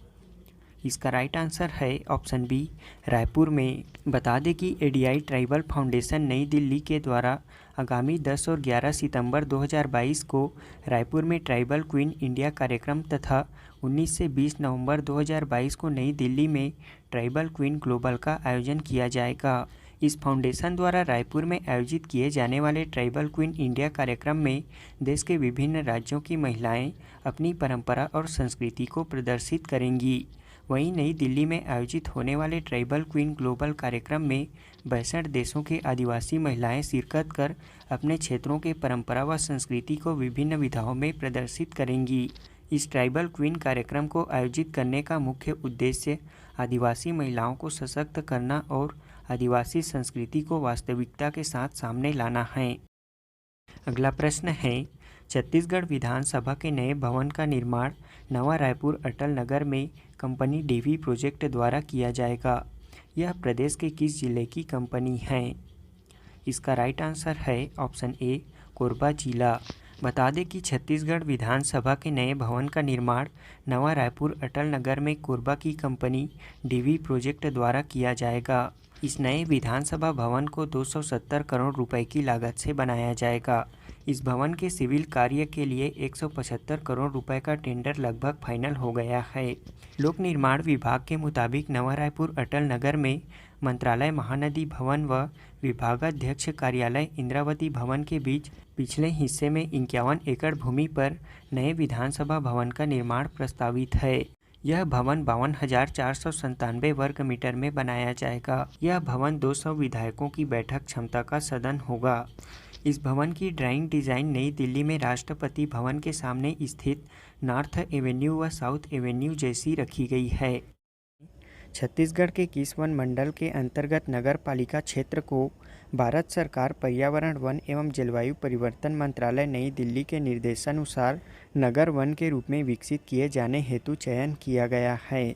इसका राइट आंसर है ऑप्शन बी, रायपुर में। बता दें कि एडीआई ट्राइबल फाउंडेशन नई दिल्ली के द्वारा आगामी 10 और 11 सितंबर 2022 को रायपुर में ट्राइबल क्वीन इंडिया कार्यक्रम तथा 19 से 20 नवंबर 2022 को नई दिल्ली में ट्राइबल क्वीन ग्लोबल का आयोजन किया जाएगा। इस फाउंडेशन द्वारा रायपुर में आयोजित किए जाने वाले ट्राइबल क्वीन इंडिया कार्यक्रम में देश के विभिन्न राज्यों की महिलाएं अपनी परंपरा और संस्कृति को प्रदर्शित करेंगी। वहीं नई दिल्ली में आयोजित होने वाले ट्राइबल क्वीन ग्लोबल कार्यक्रम में 62 देशों के आदिवासी महिलाएं शिरकत कर अपने क्षेत्रों के परंपरा व संस्कृति को विभिन्न विधाओं में प्रदर्शित करेंगी। इस ट्राइबल क्वीन कार्यक्रम को आयोजित करने का मुख्य उद्देश्य आदिवासी महिलाओं को सशक्त करना और आदिवासी संस्कृति को वास्तविकता के साथ सामने लाना है। अगला प्रश्न है, छत्तीसगढ़ विधानसभा के नए भवन का निर्माण नवा रायपुर अटल नगर में कंपनी डीवी प्रोजेक्ट द्वारा किया जाएगा। यह प्रदेश के किस जिले की कंपनी है? इसका राइट आंसर है ऑप्शन ए, कोरबा जिला। बता दें कि छत्तीसगढ़ विधानसभा के नए भवन का निर्माण नवा रायपुर अटल नगर में कोरबा की कंपनी डीवी प्रोजेक्ट द्वारा किया जाएगा। इस नए विधानसभा भवन को 270 करोड़ रुपए की लागत से बनाया जाएगा। इस भवन के सिविल कार्य के लिए 175 करोड़ रुपए का टेंडर लगभग फाइनल हो गया है। लोक निर्माण विभाग के मुताबिक नवा रायपुर अटल नगर में मंत्रालय महानदी भवन व विभागाध्यक्ष कार्यालय इंद्रावती भवन के बीच पिछले हिस्से में 51 एकड़ भूमि पर नए विधानसभा भवन का निर्माण प्रस्तावित है। यह भवन 52,497 वर्ग मीटर में बनाया जाएगा। यह भवन 200 विधायकों की बैठक क्षमता का सदन होगा। इस भवन की ड्राइंग डिज़ाइन नई दिल्ली में राष्ट्रपति भवन के सामने स्थित नॉर्थ एवेन्यू व साउथ एवेन्यू जैसी रखी गई है। छत्तीसगढ़ के किस वन मंडल के अंतर्गत नगर पालिका क्षेत्र को भारत सरकार पर्यावरण, वन एवं जलवायु परिवर्तन मंत्रालय नई दिल्ली के निर्देशानुसार नगर वन के रूप में विकसित किए जाने हेतु चयन किया गया है?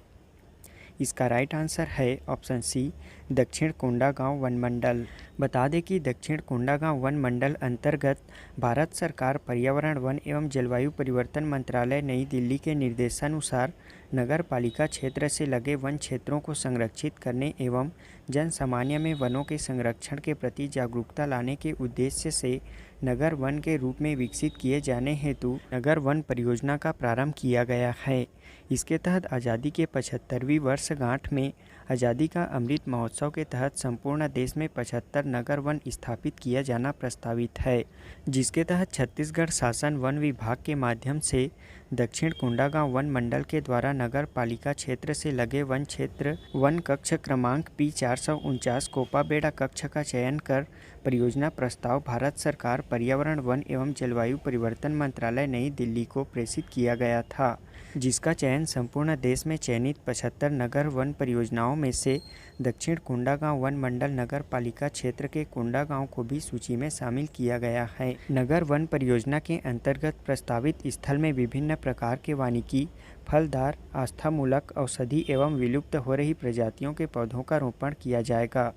इसका राइट आंसर है ऑप्शन सी, दक्षिण कोंडागांव वन मंडल। बता दें कि दक्षिण कोंडागांव वन मंडल अंतर्गत भारत सरकार पर्यावरण, वन एवं जलवायु परिवर्तन मंत्रालय नई दिल्ली के निर्देशानुसार नगर पालिका क्षेत्र से लगे वन क्षेत्रों को संरक्षित करने एवं जन सामान्य में वनों के संरक्षण के प्रति जागरूकता लाने के उद्देश्य से नगर वन के रूप में विकसित किए जाने हेतु नगर वन परियोजना का प्रारंभ किया गया है। इसके तहत आज़ादी के 75वीं वर्षगांठ में आज़ादी का अमृत महोत्सव के तहत संपूर्ण देश में 75 नगर वन स्थापित किया जाना प्रस्तावित है, जिसके तहत छत्तीसगढ़ शासन वन विभाग के माध्यम से दक्षिण कोंडागांव वन मंडल के द्वारा नगर पालिका क्षेत्र से लगे वन क्षेत्र वन कक्ष क्रमांक P449 कोपाबेड़ा कक्ष का चयन कर परियोजना प्रस्ताव भारत सरकार पर्यावरण, वन एवं जलवायु परिवर्तन मंत्रालय नई दिल्ली को प्रेषित किया गया था, जिसका चयन संपूर्ण देश में चयनित 75 नगर वन परियोजनाओं में से दक्षिण कोंडागांव वन मंडल नगर पालिका क्षेत्र के कोंडागांव को भी सूची में शामिल किया गया है। नगर वन परियोजना के अंतर्गत प्रस्तावित स्थल में विभिन्न प्रकार के वानिकी, फलदार, आस्थामूलक, औषधि एवं विलुप्त हो रही प्रजातियों के पौधों का रोपण किया जाएगा।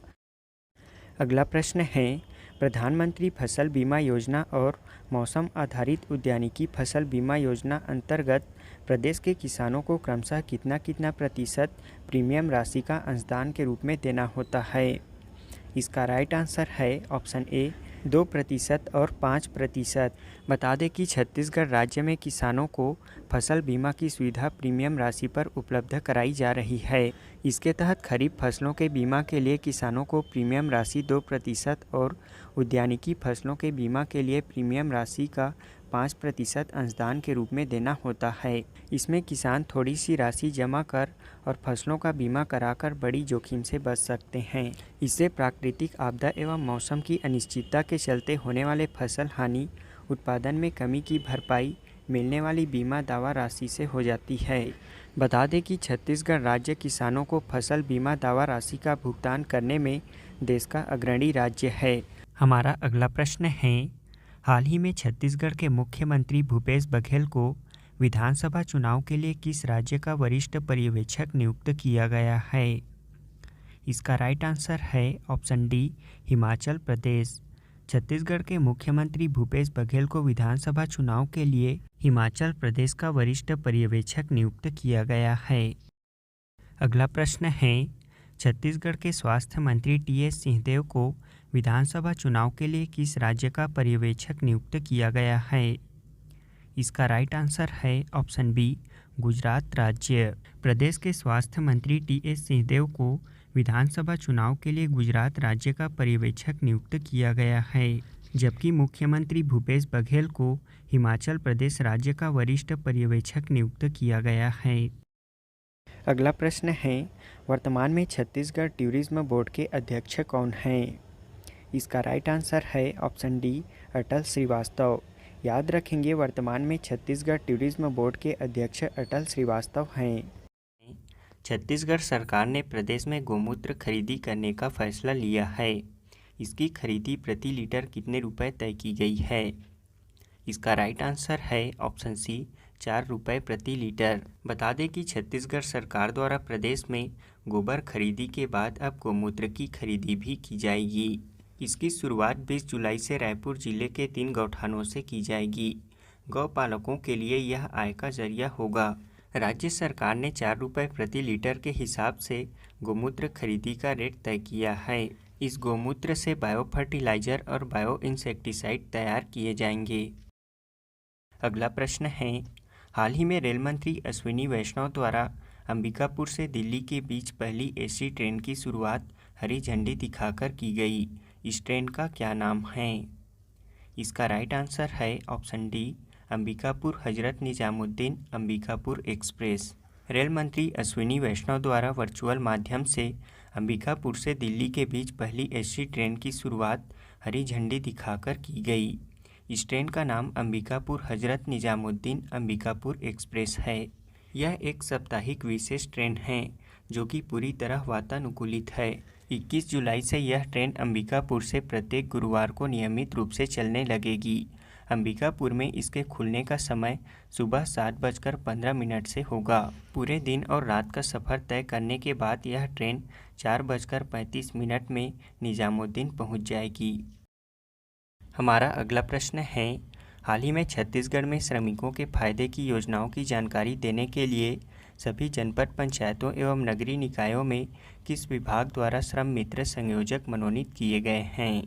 अगला प्रश्न है, प्रधानमंत्री फसल बीमा योजना और मौसम आधारित उद्यानिकी फसल बीमा योजना अंतर्गत प्रदेश के किसानों को क्रमशः कितना प्रतिशत प्रीमियम राशि का अंशदान के रूप में देना होता है? इसका राइट आंसर है ऑप्शन ए, 2% और 5%। बता दें कि छत्तीसगढ़ राज्य में किसानों को फसल बीमा की सुविधा प्रीमियम राशि पर उपलब्ध कराई जा रही है। इसके तहत खरीफ फसलों के बीमा के लिए किसानों को प्रीमियम राशि 2% और उद्यानिकी फसलों के बीमा के लिए प्रीमियम राशि का 5% अंशदान के रूप में देना होता है। इसमें किसान थोड़ी सी राशि जमा कर और फसलों का बीमा कराकर बड़ी जोखिम से बच सकते हैं। इससे प्राकृतिक आपदा एवं मौसम की अनिश्चितता के चलते होने वाले फसल हानि, उत्पादन में कमी की भरपाई मिलने वाली बीमा दावा राशि से हो जाती है। बता दें कि छत्तीसगढ़ राज्य किसानों को फसल बीमा दावा राशि का भुगतान करने में देश का अग्रणी राज्य है। हमारा अगला प्रश्न है, हाल ही में छत्तीसगढ़ के मुख्यमंत्री भूपेश बघेल को विधानसभा चुनाव के लिए किस राज्य का वरिष्ठ पर्यवेक्षक नियुक्त किया गया है? इसका राइट आंसर है ऑप्शन डी, हिमाचल प्रदेश। छत्तीसगढ़ के मुख्यमंत्री भूपेश बघेल को विधानसभा चुनाव के लिए हिमाचल प्रदेश का वरिष्ठ पर्यवेक्षक नियुक्त किया गया है। अगला प्रश्न है, छत्तीसगढ़ के स्वास्थ्य मंत्री टीएस सिंहदेव को विधानसभा चुनाव के लिए किस राज्य का पर्यवेक्षक नियुक्त किया गया है? इसका राइट आंसर है ऑप्शन बी, गुजरात राज्य। प्रदेश के स्वास्थ्य मंत्री टीएस सिंहदेव को विधानसभा चुनाव के लिए गुजरात राज्य का पर्यवेक्षक नियुक्त किया गया है, जबकि मुख्यमंत्री भूपेश बघेल को हिमाचल प्रदेश राज्य का वरिष्ठ पर्यवेक्षक नियुक्त किया गया है। अगला प्रश्न है, वर्तमान में छत्तीसगढ़ टूरिज्म बोर्ड के अध्यक्ष कौन हैं? इसका राइट आंसर है ऑप्शन डी, अटल श्रीवास्तव। याद रखेंगे, वर्तमान में छत्तीसगढ़ टूरिज्म बोर्ड के अध्यक्ष अटल श्रीवास्तव हैं। छत्तीसगढ़ सरकार ने प्रदेश में गौमूत्र खरीदी करने का फैसला लिया है। इसकी खरीदी प्रति लीटर कितने रुपए तय की गई है? इसका राइट आंसर है ऑप्शन सी, 4 रुपये प्रति लीटर। बता दें कि छत्तीसगढ़ सरकार द्वारा प्रदेश में गोबर खरीदी के बाद अब गौमूत्र की खरीदी भी की जाएगी। इसकी शुरुआत 20 जुलाई से रायपुर जिले के 3 गौठानों से की जाएगी। गौपालकों के लिए यह आय का जरिया होगा। राज्य सरकार ने 4 रुपये प्रति लीटर के हिसाब से गौमूत्र खरीदी का रेट तय किया है। इस गौमूत्र से बायो फर्टिलाइजर और बायो इंसेक्टिसाइड तैयार किए जाएंगे। अगला प्रश्न है, हाल ही में रेल मंत्री अश्विनी वैष्णव द्वारा अंबिकापुर से दिल्ली के बीच पहली एसी ट्रेन की शुरुआत हरी झंडी दिखाकर की गई। इस ट्रेन का क्या नाम है? इसका राइट आंसर है option D, Ambikapur Hazrat Nizamuddin Ambikapur express. Rail मंत्री अश्विनी वैष्णव द्वारा वर्चुअल माध्यम से अंबिकापुर से दिल्ली के बीच पहली एसी ट्रेन की शुरुआत हरी झंडी दिखाकर की गई। इस ट्रेन का नाम अंबिकापुर हजरत निजामुद्दीन अंबिकापुर एक्सप्रेस है। यह एक साप्ताहिक विशेष ट्रेन है जो कि पूरी तरह वातानुकूलित है। 21 जुलाई से यह ट्रेन अंबिकापुर से प्रत्येक गुरुवार को नियमित रूप से चलने लगेगी। अंबिकापुर में इसके खुलने का समय सुबह 7:15 से होगा। पूरे दिन और रात का सफ़र तय करने के बाद यह ट्रेन 4:35 में निजामुद्दीन पहुंच जाएगी। हमारा अगला प्रश्न है, हाल ही में छत्तीसगढ़ में श्रमिकों के फायदे की योजनाओं की जानकारी देने के लिए सभी जनपद पंचायतों एवं नगरीय निकायों में किस विभाग द्वारा श्रम मित्र संयोजक मनोनीत किए गए हैं?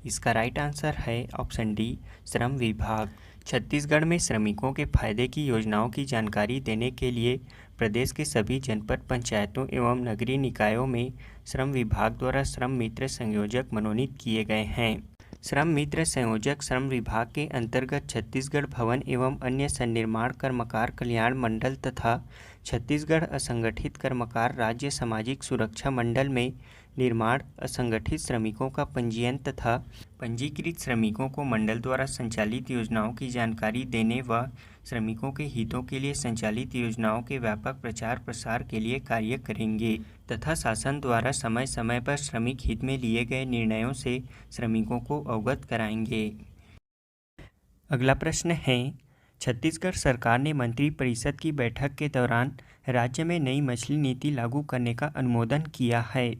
इसका राइट आंसर है ऑप्शन डी, श्रम विभाग। छत्तीसगढ़ में श्रमिकों के फायदे की योजनाओं की जानकारी देने के लिए प्रदेश के सभी जनपद पंचायतों एवं नगरीय निकायों में श्रम विभाग द्वारा श्रम मित्र संयोजक मनोनीत किए गए हैं। श्रम मित्र संयोजक श्रम विभाग के अंतर्गत छत्तीसगढ़ भवन एवं अन्य सन्निर्माण कर्मकार कल्याण मंडल तथा छत्तीसगढ़ असंगठित कर्मकार राज्य सामाजिक सुरक्षा मंडल में निर्माण असंगठित श्रमिकों का पंजीयन तथा पंजीकृत श्रमिकों को मंडल द्वारा संचालित योजनाओं की जानकारी देने व श्रमिकों के हितों के लिए संचालित योजनाओं के व्यापक प्रचार प्रसार के लिए कार्य करेंगे तथा शासन द्वारा समय समय पर श्रमिक हित में लिए गए निर्णयों से श्रमिकों को अवगत कराएंगे। अगला प्रश्न है, छत्तीसगढ़ सरकार ने मंत्रिपरिषद की बैठक के दौरान राज्य में नई मछली नीति लागू करने का अनुमोदन किया है।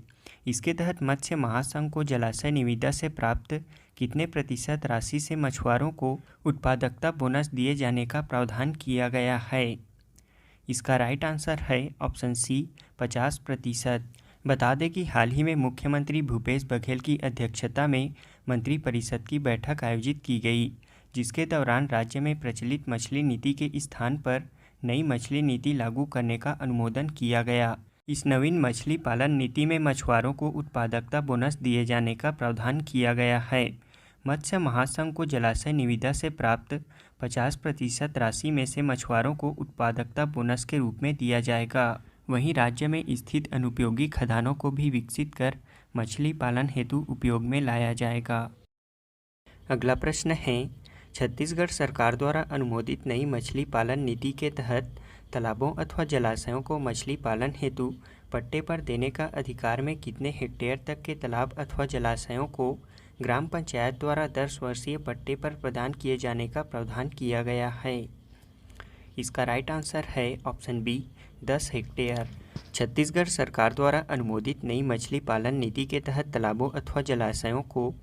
इसके तहत मत्स्य महासंघ को जलाशय निविदा से प्राप्त कितने प्रतिशत राशि से मछुआरों को उत्पादकता बोनस दिए जाने का प्रावधान किया गया है? इसका राइट आंसर है ऑप्शन सी, 50%। बता दें कि हाल ही में मुख्यमंत्री भूपेश बघेल की अध्यक्षता में मंत्रिपरिषद की बैठक आयोजित की गई, जिसके दौरान राज्य में प्रचलित मछली नीति के स्थान पर नई मछली नीति लागू करने का अनुमोदन किया गया। इस नवीन मछली पालन नीति में मछुआरों को उत्पादकता बोनस दिए जाने का प्रावधान किया गया है। मत्स्य महासंघ को जलाशय निविदा से प्राप्त 50% राशि में से मछुआरों को उत्पादकता बोनस के रूप में दिया जाएगा। वहीं राज्य में स्थित अनुपयोगी खदानों को भी विकसित कर मछली पालन हेतु उपयोग में लाया जाएगा। अगला प्रश्न है, छत्तीसगढ़ सरकार द्वारा अनुमोदित नई मछली पालन नीति के तहत तालाबों अथवा जलाशयों को मछली पालन हेतु पट्टे पर देने का अधिकार में कितने हेक्टेयर तक के तालाब अथवा जलाशयों को ग्राम पंचायत द्वारा 10 वर्षीय पट्टे पर प्रदान किए जाने का प्रावधान किया गया है? इसका राइट आंसर है ऑप्शन बी, 10 हेक्टेयर। छत्तीसगढ़ सरकार द्वारा अनुमोदित नई मछली पालन नीति के तहत तालाबों अथवा जलाशयों को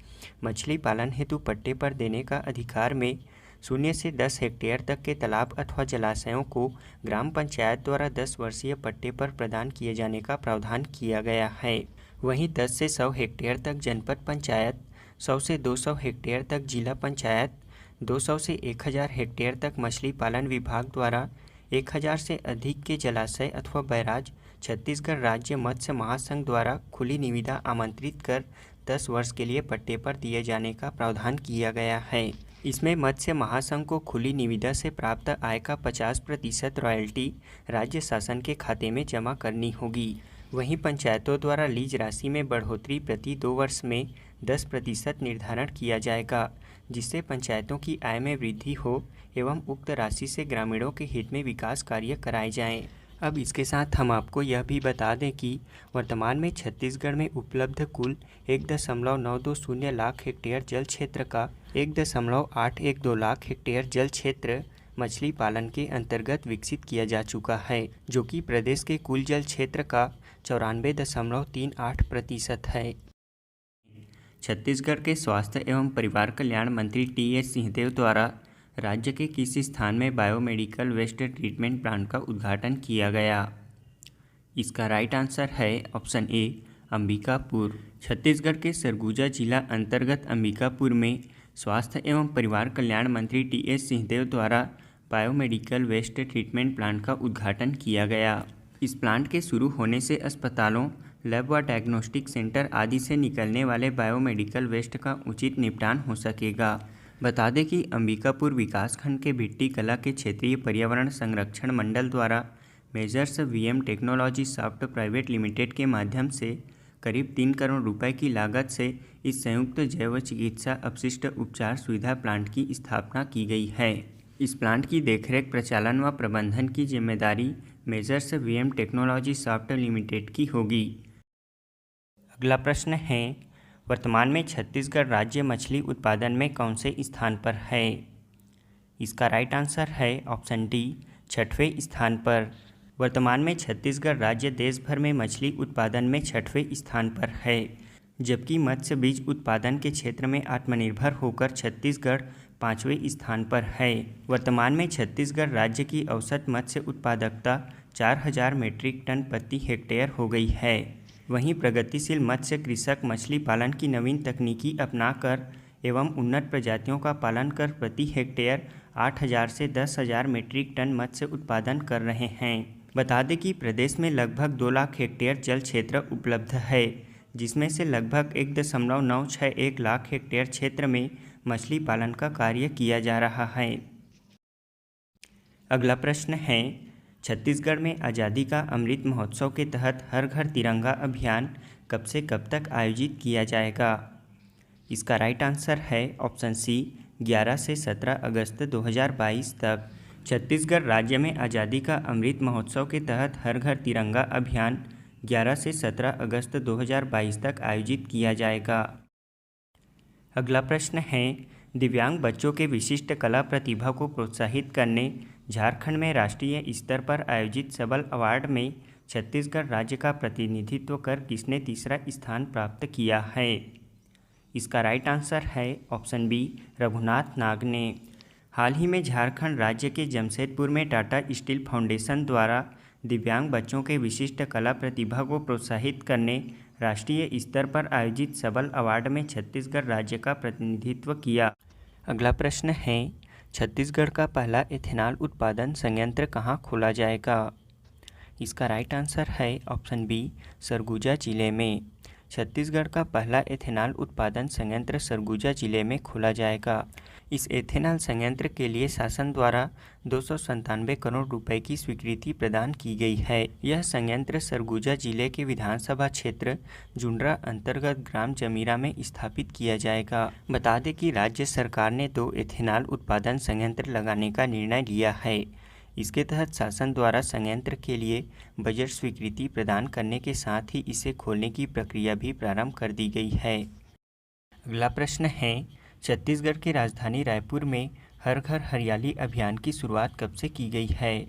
मछली पालन हेतु पट्टे पर देने का अधिकार में 0 से 10 हेक्टेयर तक के तालाब अथवा जलाशयों को ग्राम पंचायत द्वारा 10 वर्षीय पट्टे पर प्रदान किए जाने का प्रावधान किया गया है। वहीं 10 से 100 हेक्टेयर तक जनपद पंचायत, 100 से 200 हेक्टेयर तक जिला पंचायत, 200 से 1000 हेक्टेयर तक मछली पालन विभाग द्वारा 1000 से अधिक के जलाशय अथवा बैराज छत्तीसगढ़ राज्य मत्स्य महासंघ द्वारा खुली निविदा आमंत्रित कर 10 वर्ष के लिए पट्टे पर दिए जाने का प्रावधान किया गया है। इसमें मत्स्य महासंघ को खुली निविदा से प्राप्त आय का 50% रॉयल्टी राज्य शासन के खाते में जमा करनी होगी। वहीं पंचायतों द्वारा लीज राशि में बढ़ोतरी प्रति 2 वर्ष में 10% निर्धारण किया जाएगा, जिससे पंचायतों की आय में वृद्धि हो एवं उक्त राशि से ग्रामीणों के हित में विकास कार्य कराए जाएं। अब इसके साथ हम आपको यह भी बता दें कि वर्तमान में छत्तीसगढ़ में उपलब्ध कुल 1.920 लाख हेक्टेयर जल क्षेत्र का 1.812 लाख हेक्टेयर जल क्षेत्र मछली पालन के अंतर्गत विकसित किया जा चुका है, जो कि प्रदेश के कुल जल क्षेत्र का 94.38% है। छत्तीसगढ़ के स्वास्थ्य एवं परिवार कल्याण मंत्री टी.एस. सिंहदेव द्वारा राज्य के किस स्थान में बायोमेडिकल वेस्ट ट्रीटमेंट प्लांट का उद्घाटन किया गया? इसका राइट आंसर है ऑप्शन ए, अंबिकापुर। छत्तीसगढ़ के सरगुजा जिला अंतर्गत अंबिकापुर में स्वास्थ्य एवं परिवार कल्याण मंत्री टी.एस. सिंहदेव द्वारा बायोमेडिकल वेस्ट ट्रीटमेंट प्लांट का उद्घाटन किया गया। इस प्लांट के शुरू होने से अस्पतालों, लैब व डायग्नोस्टिक सेंटर आदि से निकलने वाले बायोमेडिकल वेस्ट का उचित निपटान हो सकेगा। बता दें कि अंबिकापुर विकासखंड के भिट्टी कला के क्षेत्रीय पर्यावरण संरक्षण मंडल द्वारा measures VM technology soft private limited के माध्यम से करीब 3 करोड़ रुपए की लागत से इस संयुक्त जैव चिकित्सा अपशिष्ट उपचार सुविधा प्लांट की स्थापना की गई है। इस प्लांट की देखरेख, प्रचालन व प्रबंधन की जिम्मेदारी measures VM technology soft limited की होगी। अगला प्रश्न है, वर्तमान में छत्तीसगढ़ राज्य मछली उत्पादन में कौन से स्थान पर है? इसका राइट आंसर है ऑप्शन डी, 6वें स्थान पर। वर्तमान में छत्तीसगढ़ राज्य देश भर में मछली उत्पादन में 6वें स्थान पर है, जबकि मत्स्य बीज उत्पादन के क्षेत्र में आत्मनिर्भर होकर छत्तीसगढ़ 5वें स्थान पर है। वर्तमान में छत्तीसगढ़ राज्य की औसत मत्स्य उत्पादकता 4000 मीट्रिक टन प्रति हेक्टेयर हो गई है। वहीं प्रगतिशील मत्स्य कृषक मछली पालन की नवीन तकनीकी अपनाकर एवं उन्नत प्रजातियों का पालन कर प्रति हेक्टेयर 8000 से 10000 मीट्रिक टन मत्स्य उत्पादन कर रहे हैं। बता दें कि प्रदेश में लगभग 2 लाख हेक्टेयर जल क्षेत्र उपलब्ध है, जिसमें से लगभग 1.961 लाख हेक्टेयर क्षेत्र में मछली पालन का कार्य किया जा रहा है। अगला प्रश्न है, छत्तीसगढ़ में आज़ादी का अमृत महोत्सव के तहत हर घर तिरंगा अभियान कब से कब तक आयोजित किया जाएगा? इसका राइट आंसर है ऑप्शन सी, 11 से 17 अगस्त 2022 तक। छत्तीसगढ़ राज्य में आज़ादी का अमृत महोत्सव के तहत हर घर तिरंगा अभियान 11 से 17 अगस्त 2022 तक आयोजित किया जाएगा। अगला प्रश्न है, दिव्यांग बच्चों के विशिष्ट कला प्रतिभा को प्रोत्साहित करने झारखंड में राष्ट्रीय स्तर पर आयोजित सबल अवार्ड में छत्तीसगढ़ राज्य का प्रतिनिधित्व कर किसने तीसरा स्थान प्राप्त किया है? इसका राइट आंसर है ऑप्शन बी, रघुनाथ नाग ने। हाल ही में झारखंड राज्य के जमशेदपुर में टाटा स्टील फाउंडेशन द्वारा दिव्यांग बच्चों के विशिष्ट कला प्रतिभा को प्रोत्साहित करने राष्ट्रीय स्तर पर आयोजित सबल अवार्ड में छत्तीसगढ़ राज्य का प्रतिनिधित्व किया। अगला प्रश्न है, छत्तीसगढ़ का पहला एथेनॉल उत्पादन संयंत्र कहाँ खोला जाएगा? इसका राइट आंसर है ऑप्शन बी, सरगुजा जिले में। छत्तीसगढ़ का पहला एथेनॉल उत्पादन संयंत्र सरगुजा जिले में खोला जाएगा। इस एथेनॉल संयंत्र के लिए शासन द्वारा 297 करोड़ रुपए की स्वीकृति प्रदान की गई है। यह संयंत्र सरगुजा जिले के विधानसभा क्षेत्र जुंडरा अंतर्गत ग्राम जमीरा में स्थापित किया जाएगा। बता दें कि राज्य सरकार ने 2 एथेनॉल उत्पादन संयंत्र लगाने का निर्णय लिया है। इसके तहत शासन द्वारा संयंत्र के लिए बजट स्वीकृति प्रदान करने के साथ ही इसे खोलने की प्रक्रिया भी प्रारंभ कर दी गई है। अगला प्रश्न है, छत्तीसगढ़ की राजधानी रायपुर में हर घर हरियाली अभियान की शुरुआत कब से की गई है?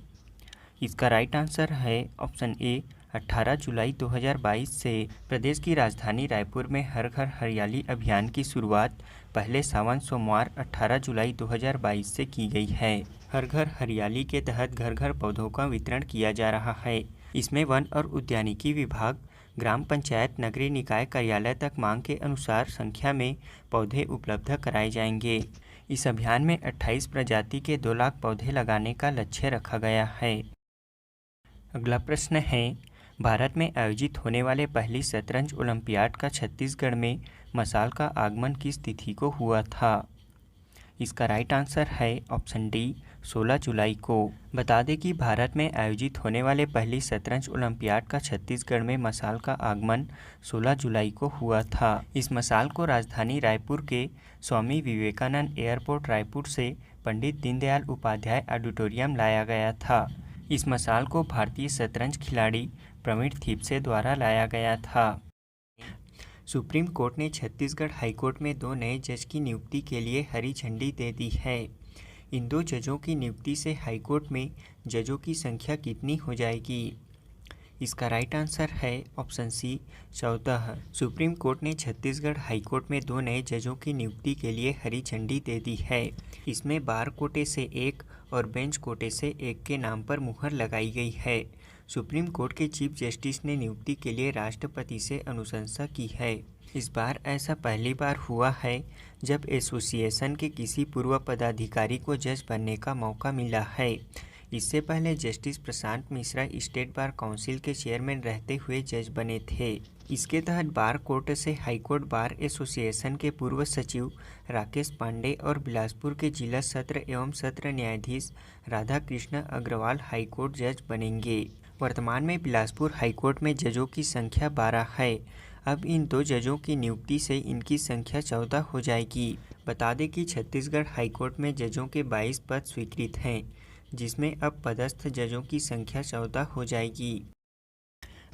इसका राइट आंसर है ऑप्शन ए 18 जुलाई 2022 से। प्रदेश की राजधानी रायपुर में हर घर हरियाली अभियान की शुरुआत पहले सावन सोमवार 18 जुलाई 2022 से की गई है। हर घर हरियाली के तहत घर घर पौधों का वितरण किया जा रहा है। इसमें वन और उद्यानिकी विभाग, ग्राम पंचायत, नगरीय निकाय कार्यालय तक मांग के अनुसार संख्या में पौधे उपलब्ध कराए जाएंगे। इस अभियान में 28 प्रजाति के 2 लाख पौधे लगाने का लक्ष्य रखा गया है। अगला प्रश्न है, भारत में आयोजित होने वाले पहली शतरंज ओलंपियाड का छत्तीसगढ़ में मशाल का आगमन किस तिथि को हुआ था? इसका राइट आंसर है ऑप्शन डी 16 जुलाई को। बता दें कि भारत में आयोजित होने वाले पहली शतरंज ओलंपियाड का छत्तीसगढ़ में मशाल का आगमन 16 जुलाई को हुआ था। इस मशाल को राजधानी रायपुर के स्वामी विवेकानंद एयरपोर्ट रायपुर से पंडित दीनदयाल उपाध्याय ऑडिटोरियम लाया गया था। इस मशाल को भारतीय शतरंज खिलाड़ी प्रवीण थीपसे द्वारा लाया गया था। सुप्रीम कोर्ट ने छत्तीसगढ़ हाईकोर्ट में 2 नए जज की नियुक्ति के लिए हरी झंडी दे दी है। इन 2 जजों की नियुक्ति से हाईकोर्ट में जजों की संख्या कितनी हो जाएगी? इसका राइट आंसर है ऑप्शन सी 14। सुप्रीम कोर्ट ने छत्तीसगढ़ हाईकोर्ट में 2 नए जजों की नियुक्ति के लिए हरी झंडी दे दी है। इसमें बार कोटे से 1 और बेंच कोटे से 1 के नाम पर मुहर लगाई गई है। सुप्रीम कोर्ट के चीफ जस्टिस ने नियुक्ति के लिए राष्ट्रपति से अनुशंसा की है। इस बार ऐसा पहली बार हुआ है जब एसोसिएशन के किसी पूर्व पदाधिकारी को जज बनने का मौका मिला है। इससे पहले justice Prashant Mishra state bar council के चेयरमैन रहते हुए जज बने थे। इसके तहत बार कोर्ट से हाईकोर्ट बार एसोसिएशन के पूर्व सचिव राकेश पांडे और बिलासपुर के जिला सत्र एवं सत्र न्यायाधीश राधा कृष्ण अग्रवाल हाईकोर्ट जज बनेंगे। वर्तमान में बिलासपुर हाईकोर्ट में जजों की संख्या 12 है। अब इन 2 जजों की नियुक्ति से इनकी संख्या 14 हो जाएगी। बता दें कि छत्तीसगढ़ हाईकोर्ट में जजों के 22 पद स्वीकृत हैं, जिसमें अब पदस्थ जजों की संख्या 14 हो जाएगी।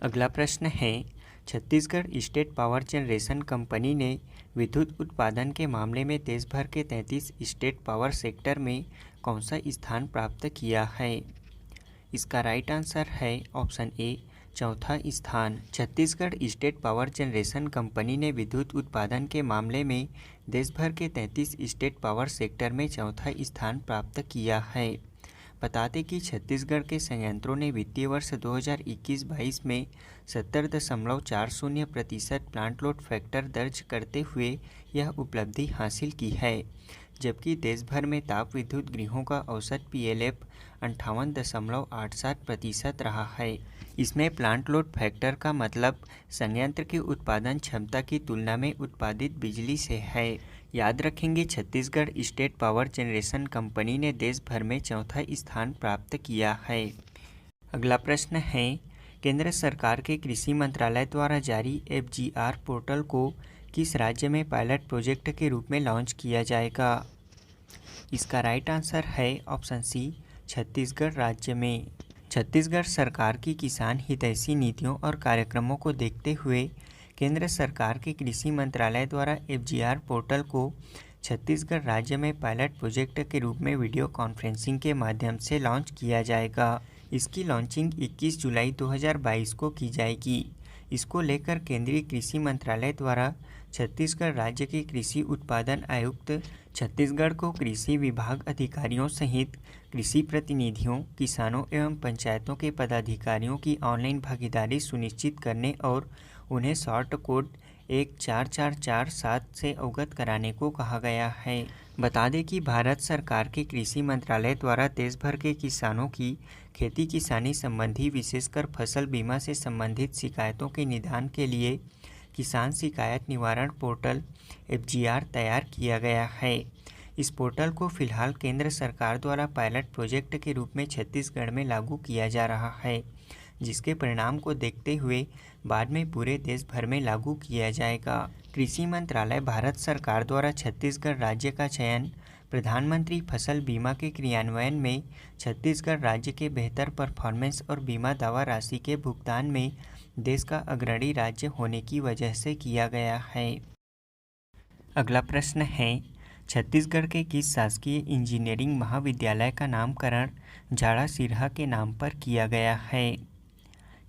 अगला प्रश्न है, Chhattisgarh state power generation company ने विद्युत उत्पादन के मामले में देश भर के 33 स्टेट पावर सेक्टर में कौन सा स्थान प्राप्त किया है? इसका राइट आंसर है ऑप्शन ए 4था स्थान। Chhattisgarh state power generation company ने विद्युत उत्पादन के मामले में देश भर के 33 स्टेट पावर सेक्टर में 4था स्थान प्राप्त किया है। बता दें कि छत्तीसगढ़ के संयंत्रों ने वित्तीय वर्ष 2021-22 में 70.40% प्लांट लोड फैक्टर दर्ज करते हुए यह उपलब्धि हासिल की है, जबकि देश भर में ताप विद्युत गृहों का औसत PLF 58.87% रहा है। इसमें प्लांट लोड फैक्टर का मतलब संयंत्र की उत्पादन क्षमता की तुलना में उत्पादित बिजली से है। याद रखेंगे, Chhattisgarh state power generation company ने देश भर में 4था स्थान प्राप्त किया है। अगला प्रश्न है, केंद्र सरकार के कृषि मंत्रालय द्वारा जारी FGR पोर्टल को किस राज्य में पायलट प्रोजेक्ट के रूप में लॉन्च किया जाएगा? इसका राइट आंसर है ऑप्शन सी छत्तीसगढ़ राज्य में। छत्तीसगढ़ सरकार की किसान हितैषी नीतियों और कार्यक्रमों को देखते हुए केंद्र सरकार के कृषि मंत्रालय द्वारा FGR पोर्टल को छत्तीसगढ़ राज्य में पायलट प्रोजेक्ट के रूप में वीडियो कॉन्फ्रेंसिंग के माध्यम से लॉन्च किया जाएगा। इसकी लॉन्चिंग 21 जुलाई 2022 को की जाएगी। इसको लेकर केंद्रीय कृषि मंत्रालय द्वारा छत्तीसगढ़ राज्य के कृषि उत्पादन आयुक्त छत्तीसगढ़ को कृषि विभाग अधिकारियों सहित कृषि प्रतिनिधियों, किसानों एवं पंचायतों के पदाधिकारियों की ऑनलाइन भागीदारी सुनिश्चित करने और उन्हें शॉर्ट कोड 14447 से अवगत कराने को कहा गया है। बता दें कि भारत सरकार के कृषि मंत्रालय द्वारा देश भर के किसानों की खेती किसानी संबंधी विशेषकर फसल बीमा से संबंधित शिकायतों के निदान के लिए किसान शिकायत निवारण पोर्टल FGR तैयार किया गया है। इस पोर्टल को फिलहाल केंद्र सरकार द्वारा पायलट प्रोजेक्ट के रूप में छत्तीसगढ़ में लागू किया जा रहा है, जिसके परिणाम को देखते हुए बाद में पूरे देश भर में लागू किया जाएगा। कृषि मंत्रालय भारत सरकार द्वारा छत्तीसगढ़ राज्य का चयन प्रधानमंत्री फसल बीमा के क्रियान्वयन में छत्तीसगढ़ राज्य के बेहतर परफॉर्मेंस और बीमा दावा राशि के भुगतान में देश का अग्रणी राज्य होने की वजह से किया गया है। अगला प्रश्न है, छत्तीसगढ़ के किस शासकीय इंजीनियरिंग महाविद्यालय का नामकरण झाड़ा सिरहा के नाम पर किया गया है?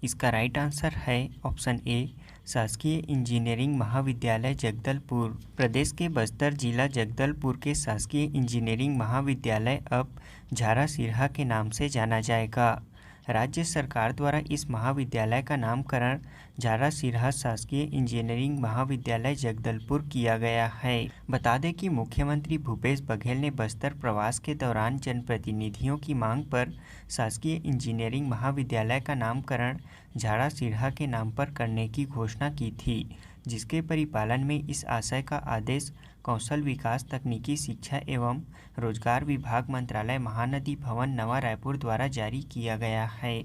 इसका राइट आंसर है ऑप्शन ए, शासकीय इंजीनियरिंग महाविद्यालय जगदलपुर। प्रदेश के बस्तर जिला जगदलपुर के शासकीय इंजीनियरिंग महाविद्यालय अब झाड़ा सिरहा के नाम से जाना जाएगा। राज्य सरकार द्वारा इस महाविद्यालय का नामकरण झाड़ा सिरहा शासकीय इंजीनियरिंग महाविद्यालय जगदलपुर किया गया है। बता दें कि मुख्यमंत्री भूपेश बघेल ने बस्तर प्रवास के दौरान जनप्रतिनिधियों की मांग पर शासकीय इंजीनियरिंग महाविद्यालय का नामकरण झाड़ा सिरहा के नाम पर करने की घोषणा की थी, जिसके परिपालन में इस आशय का आदेश कौशल विकास, तकनीकी शिक्षा एवं रोजगार विभाग, मंत्रालय, महानदी भवन, नवा रायपुर द्वारा जारी किया गया है।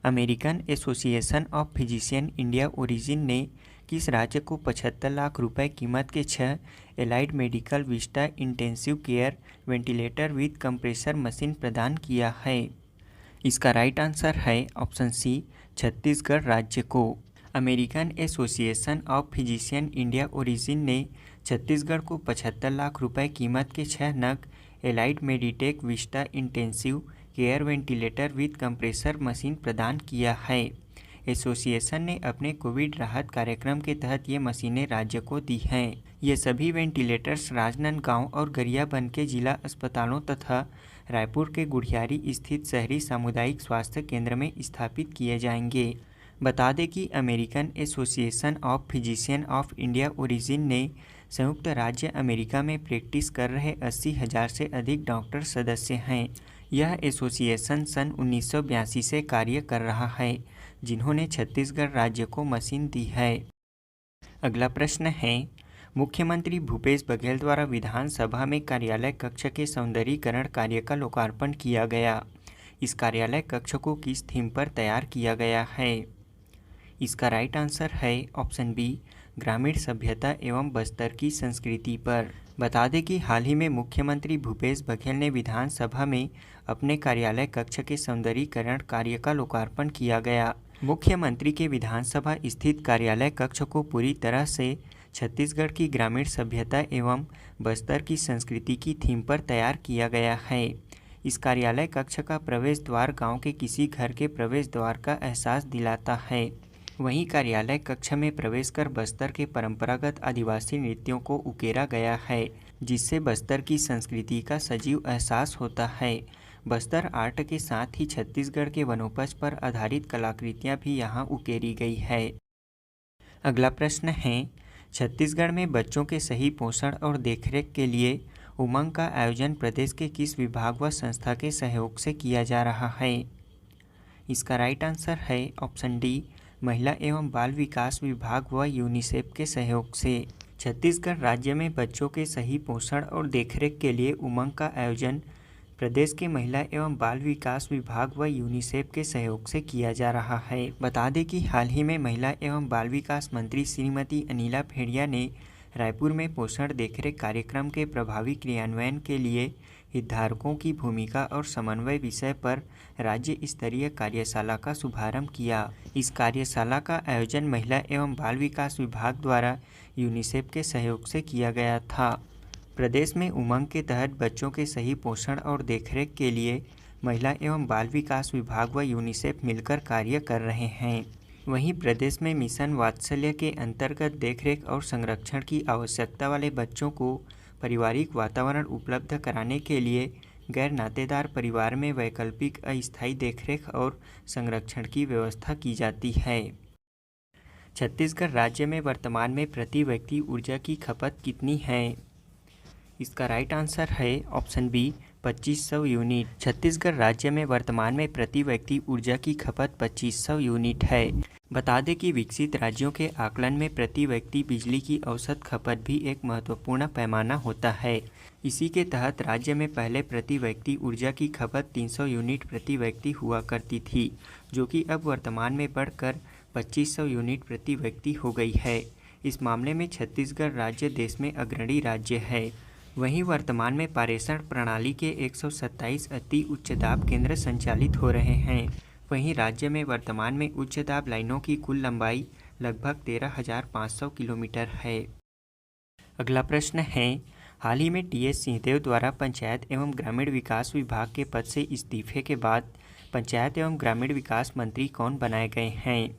American association of physician India origin ने किस राज्य को 75 लाख रुपए कीमत के 6 allied medical Vista intensive care ventilator with compressor machine प्रदान किया है? इसका राइट आंसर है ऑप्शन सी, छत्तीसगढ़ राज्य को। American association of physician India origin ने छत्तीसगढ़ को 75 लाख रुपए कीमत के 6 नग allied Meditech Vista intensive care ventilator with compressor machine प्रदान किया है। एसोसिएशन ने अपने कोविड राहत कार्यक्रम के तहत ये मशीनें राज्य को दी हैं। ये सभी वेंटिलेटर्स राजनांदगांव और गरियाबंद के जिला अस्पतालों तथा रायपुर के गुढ़ियारी स्थित शहरी सामुदायिक स्वास्थ्य केंद्र में स्थापित किए जाएंगे। बता दें कि American association of physician of India origin ने संयुक्त राज्य अमेरिका में प्रैक्टिस कर रहे 80,000 से अधिक डॉक्टर सदस्य हैं। यह एसोसिएशन सन 1982 से कार्य कर रहा है, जिन्होंने छत्तीसगढ़ राज्य को मशीन दी है। अगला प्रश्न है, मुख्यमंत्री भूपेश बघेल द्वारा विधानसभा में कार्यालय कक्ष के सौंदर्यीकरण कार्य का लोकार्पण किया गया। इस कार्यालय कक्ष को किस थीम पर तैयार किया गया है? इसका राइट आंसर है ऑप्शन बी, ग्रामीण सभ्यता एवं बस्तर की संस्कृति पर। बता दें कि हाल ही में मुख्यमंत्री भूपेश बघेल ने विधानसभा में अपने कार्यालय कक्ष के सौंदर्यीकरण कार्य का लोकार्पण किया गया। मुख्यमंत्री के विधानसभा स्थित कार्यालय कक्ष को पूरी तरह से छत्तीसगढ़ की ग्रामीण सभ्यता एवं बस्तर की संस्कृति की थीम पर तैयार किया गया है। इस कार्यालय कक्ष का प्रवेश द्वार गांव के किसी घर के प्रवेश द्वार का एहसास दिलाता है। वहीं कार्यालय कक्ष में प्रवेश कर बस्तर के परंपरागत आदिवासी नृत्यों को उकेरा गया है, जिससे बस्तर की संस्कृति का सजीव एहसास होता है। बस्तर आर्ट के साथ ही छत्तीसगढ़ के वनोपज पर आधारित कलाकृतियाँ भी यहाँ उकेरी गई है। अगला प्रश्न है, छत्तीसगढ़ में बच्चों के सही पोषण और देखरेख के लिए उमंग का आयोजन प्रदेश के किस विभाग व संस्था के सहयोग से किया जा रहा है? इसका राइट आंसर है ऑप्शन डी, महिला एवं बाल विकास विभाग व यूनिसेफ के सहयोग से। छत्तीसगढ़ राज्य में बच्चों के सही पोषण और देखरेख के लिए उमंग का आयोजन प्रदेश के महिला एवं बाल विकास विभाग व यूनिसेफ के सहयोग से किया जा रहा है। बता दें कि हाल ही में महिला एवं बाल विकास मंत्री श्रीमती अनिला भेड़िया ने रायपुर में पोषण देखरेख कार्यक्रम के प्रभावी क्रियान्वयन के लिए हितधारकों की भूमिका और समन्वय विषय पर राज्य स्तरीय कार्यशाला का शुभारंभ किया। इस कार्यशाला का आयोजन महिला एवं बाल विकास विभाग द्वारा यूनिसेफ के सहयोग से किया गया था। प्रदेश में उमंग के तहत बच्चों के सही पोषण और देखरेख के लिए महिला एवं बाल विकास विभाग व यूनिसेफ मिलकर कार्य कर रहे हैं। वहीं प्रदेश में मिशन वात्सल्य के अंतर्गत देखरेख और संरक्षण की आवश्यकता वाले बच्चों को पारिवारिक वातावरण उपलब्ध कराने के लिए गैर नातेदार परिवार में वैकल्पिक अस्थायी देखरेख और संरक्षण की व्यवस्था की जाती है। छत्तीसगढ़ राज्य में वर्तमान में प्रति व्यक्ति ऊर्जा की खपत कितनी है? इसका राइट आंसर है ऑप्शन बी, 2500 यूनिट। छत्तीसगढ़ राज्य में वर्तमान में प्रति व्यक्ति ऊर्जा की खपत 2500 यूनिट है। बता दें कि विकसित राज्यों के आकलन में प्रति व्यक्ति बिजली की औसत खपत भी एक महत्वपूर्ण पैमाना होता है। इसी के तहत राज्य में पहले प्रति व्यक्ति ऊर्जा की खपत 300 यूनिट प्रति व्यक्ति हुआ करती थी, जो कि अब वर्तमान में बढ़कर 2500 यूनिट प्रति व्यक्ति हो गई है। इस मामले में छत्तीसगढ़ राज्य देश में अग्रणी राज्य है। वहीं वर्तमान में पारेषण प्रणाली के 127 अति उच्च दाब केंद्र संचालित हो रहे हैं। वहीं राज्य में वर्तमान में उच्च दाब लाइनों की कुल लंबाई लगभग 13,500 किलोमीटर है। अगला प्रश्न है, हाल ही में टीएस सिंहदेव द्वारा पंचायत एवं ग्रामीण विकास विभाग के पद से इस्तीफे के बाद पंचायत एवं ग्रामीण विकास मंत्री कौन बनाए गए हैं?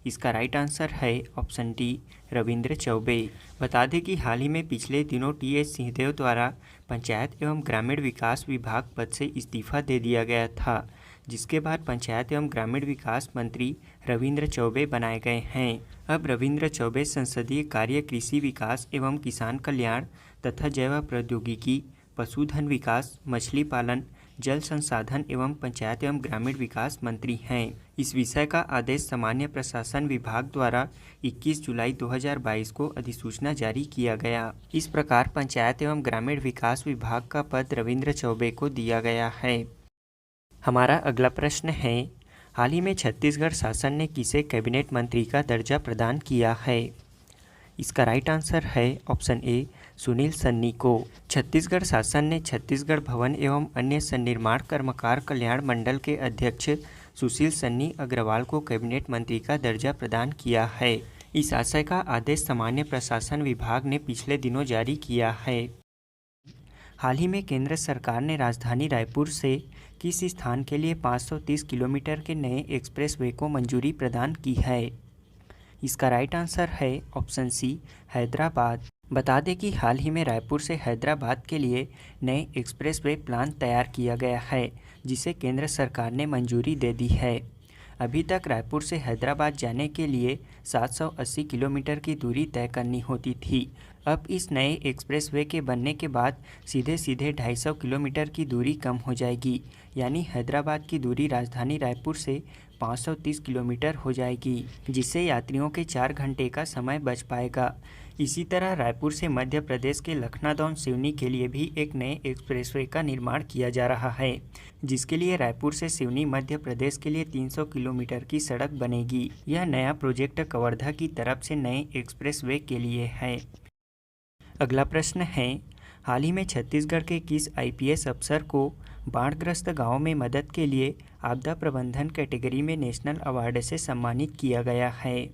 इसका राइट आंसर है ऑप्शन डी, रविंद्र चौबे। बता दें कि हाल ही में पिछले दिनों टीएस सिंहदेव द्वारा पंचायत एवं ग्रामीण विकास विभाग पद से इस्तीफा दे दिया गया था, जिसके बाद पंचायत एवं ग्रामीण विकास मंत्री रविंद्र चौबे बनाए गए हैं। अब रविंद्र चौबे संसदीय कार्य, कृषि विकास एवं किसान कल्याण तथा जैव प्रौद्योगिकी, पशुधन विकास, मछली पालन, जल संसाधन एवं पंचायत एवं ग्रामीण विकास मंत्री हैं। इस विषय का आदेश सामान्य प्रशासन विभाग द्वारा 21 जुलाई 2022 को अधिसूचना जारी किया गया। इस प्रकार पंचायत एवं ग्रामीण विकास विभाग का पद रविंद्र चौबे को दिया गया है। हमारा अगला प्रश्न है, हाल ही में छत्तीसगढ़ शासन ने किसे कैबिनेट मंत्री का दर्जा प्रदान किया है? इसका राइट आंसर है ऑप्शन ए, सुनील सन्नी को। छत्तीसगढ़ शासन ने छत्तीसगढ़ भवन एवं अन्य सन्निर्माण कर्मकार कल्याण मंडल के अध्यक्ष सुशील सन्नी अग्रवाल को कैबिनेट मंत्री का दर्जा प्रदान किया है। इस आशय का आदेश सामान्य प्रशासन विभाग ने पिछले दिनों जारी किया है। हाल ही में केंद्र सरकार ने राजधानी रायपुर से किस स्थान के लिए 530 किलोमीटर के नए एक्सप्रेसवे को मंजूरी प्रदान की है? इसका राइट आंसर है ऑप्शन सी, हैदराबाद। बता दें कि हाल ही में रायपुर से हैदराबाद के लिए नए एक्सप्रेसवे प्लान तैयार किया गया है, जिसे केंद्र सरकार ने मंजूरी दे दी है। अभी तक रायपुर से हैदराबाद जाने के लिए 780 किलोमीटर की दूरी तय करनी होती थी। अब इस नए एक्सप्रेसवे के बनने के बाद सीधे 250 किलोमीटर की दूरी कम हो जाएगी, यानी हैदराबाद की दूरी राजधानी रायपुर से 530 किलोमीटर हो जाएगी, जिससे यात्रियों के 4 घंटे का समय बच पाएगा। इसी तरह रायपुर से मध्य प्रदेश के लखनादौन सिवनी के लिए भी एक नए एक्सप्रेसवे का निर्माण किया जा रहा है, जिसके लिए रायपुर से सिवनी मध्य प्रदेश के लिए 300 किलोमीटर की सड़क बनेगी। यह नया प्रोजेक्ट कवर्धा की तरफ से नए एक्सप्रेसवे के लिए है। अगला प्रश्न है, हाल ही में छत्तीसगढ़ के किस आईपीएस अफसर को बाढ़ग्रस्त गांव में मदद के लिए आपदा प्रबंधन कैटेगरी में नेशनल अवार्ड से सम्मानित किया गया है?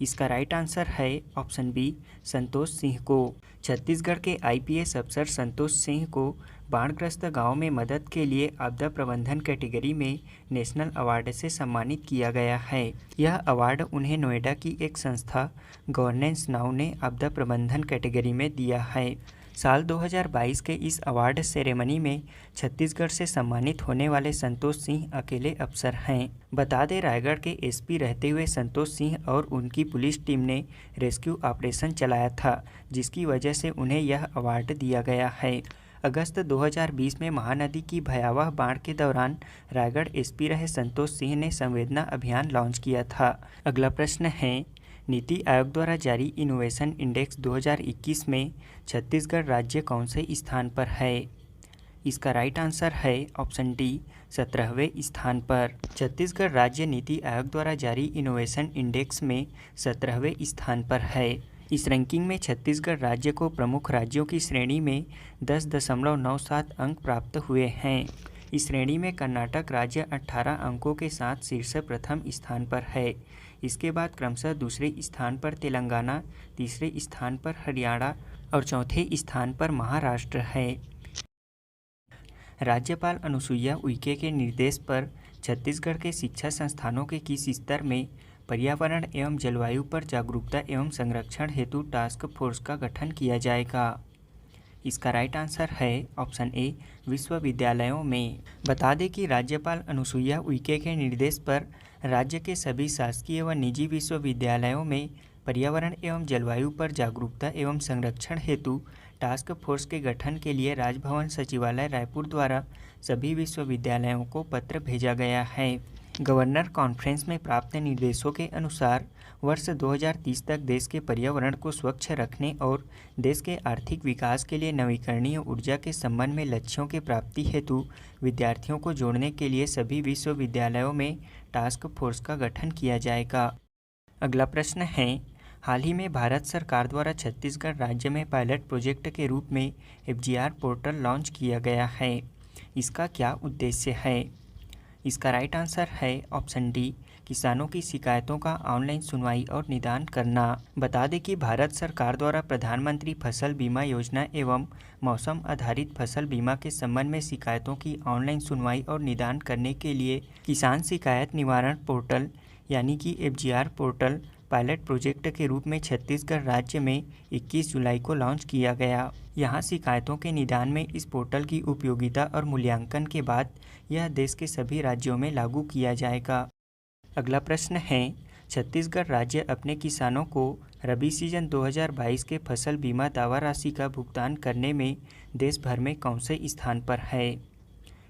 इसका राइट आंसर है ऑप्शन बी, संतोष सिंह को। छत्तीसगढ़ के आईपीएस अफसर संतोष सिंह को बाढ़ग्रस्त गांव में मदद के लिए आपदा प्रबंधन कैटेगरी में नेशनल अवार्ड से सम्मानित किया गया है। यह अवार्ड उन्हें नोएडा की एक संस्था गवर्नेंस नाउ ने आपदा प्रबंधन कैटेगरी में दिया है। साल 2022 के इस अवार्ड सेरेमनी में छत्तीसगढ़ से सम्मानित होने वाले संतोष सिंह अकेले अफसर हैं। बता दें, रायगढ़ के एसपी रहते हुए संतोष सिंह और उनकी पुलिस टीम ने रेस्क्यू ऑपरेशन चलाया था, जिसकी वजह से उन्हें यह अवार्ड दिया गया है। अगस्त 2020 में महानदी की भयावह बाढ़ के दौरान रायगढ़ एसपी रहे संतोष सिंह ने संवेदना अभियान लॉन्च किया था। अगला प्रश्न है, नीति आयोग द्वारा जारी इनोवेशन इंडेक्स 2021 में छत्तीसगढ़ राज्य कौन से स्थान पर है? इसका राइट आंसर है ऑप्शन डी, 17वें स्थान पर। छत्तीसगढ़ राज्य नीति आयोग द्वारा जारी इनोवेशन इंडेक्स में 17वें स्थान पर है। इस रैंकिंग में छत्तीसगढ़ राज्य को प्रमुख राज्यों की श्रेणी में 10.97 अंक प्राप्त हुए हैं। इस श्रेणी में कर्नाटक राज्य 18 अंकों के साथ शीर्ष प्रथम स्थान पर है। इसके बाद क्रमशः दूसरे स्थान पर तेलंगाना, तीसरे स्थान पर हरियाणा और चौथे स्थान पर महाराष्ट्र है। राज्यपाल अनुसुईया उइके के निर्देश पर छत्तीसगढ़ के शिक्षा संस्थानों के किस स्तर में पर्यावरण एवं जलवायु पर जागरूकता एवं संरक्षण हेतु टास्क फोर्स का गठन किया जाएगा? इसका राइट आंसर है ऑप्शन ए, विश्वविद्यालयों में। बता दें कि राज्यपाल अनुसुईया उइके के निर्देश पर राज्य के सभी शासकीय व निजी विश्वविद्यालयों में पर्यावरण एवं जलवायु पर जागरूकता एवं संरक्षण हेतु टास्क फोर्स के गठन के लिए राजभवन सचिवालय रायपुर द्वारा सभी विश्वविद्यालयों को पत्र भेजा गया है। गवर्नर कॉन्फ्रेंस में प्राप्त निर्देशों के अनुसार वर्ष 2030 तक देश के पर्यावरण को स्वच्छ रखने और देश के आर्थिक विकास के लिए नवीकरणीय ऊर्जा के संबंध में लक्ष्यों की प्राप्ति हेतु विद्यार्थियों को जोड़ने के लिए सभी विश्वविद्यालयों में टास्क फोर्स का गठन किया जाएगा। अगला प्रश्न है, हाल ही में भारत सरकार द्वारा छत्तीसगढ़ राज्य में पायलट प्रोजेक्ट के रूप में FGR पोर्टल लॉन्च किया गया है। इसका क्या उद्देश्य है? इसका राइट आंसर है ऑप्शन डी, किसानों की शिकायतों का ऑनलाइन सुनवाई और निदान करना। बता दें कि भारत सरकार द्वारा प्रधानमंत्री फसल बीमा योजना एवं मौसम आधारित फसल बीमा के संबंध में शिकायतों की ऑनलाइन सुनवाई और निदान करने के लिए किसान शिकायत निवारण पोर्टल यानी कि FGR पोर्टल पायलट प्रोजेक्ट के रूप में छत्तीसगढ़ राज्य में 21 जुलाई को लॉन्च किया गया। यहाँ शिकायतों के निदान में इस पोर्टल की उपयोगिता और मूल्यांकन के बाद यह देश के सभी राज्यों में लागू किया जाएगा। अगला प्रश्न है, छत्तीसगढ़ राज्य अपने किसानों को रबी सीजन 2022 के फसल बीमा दावा राशि का भुगतान करने में देश भर में कौन से स्थान पर है?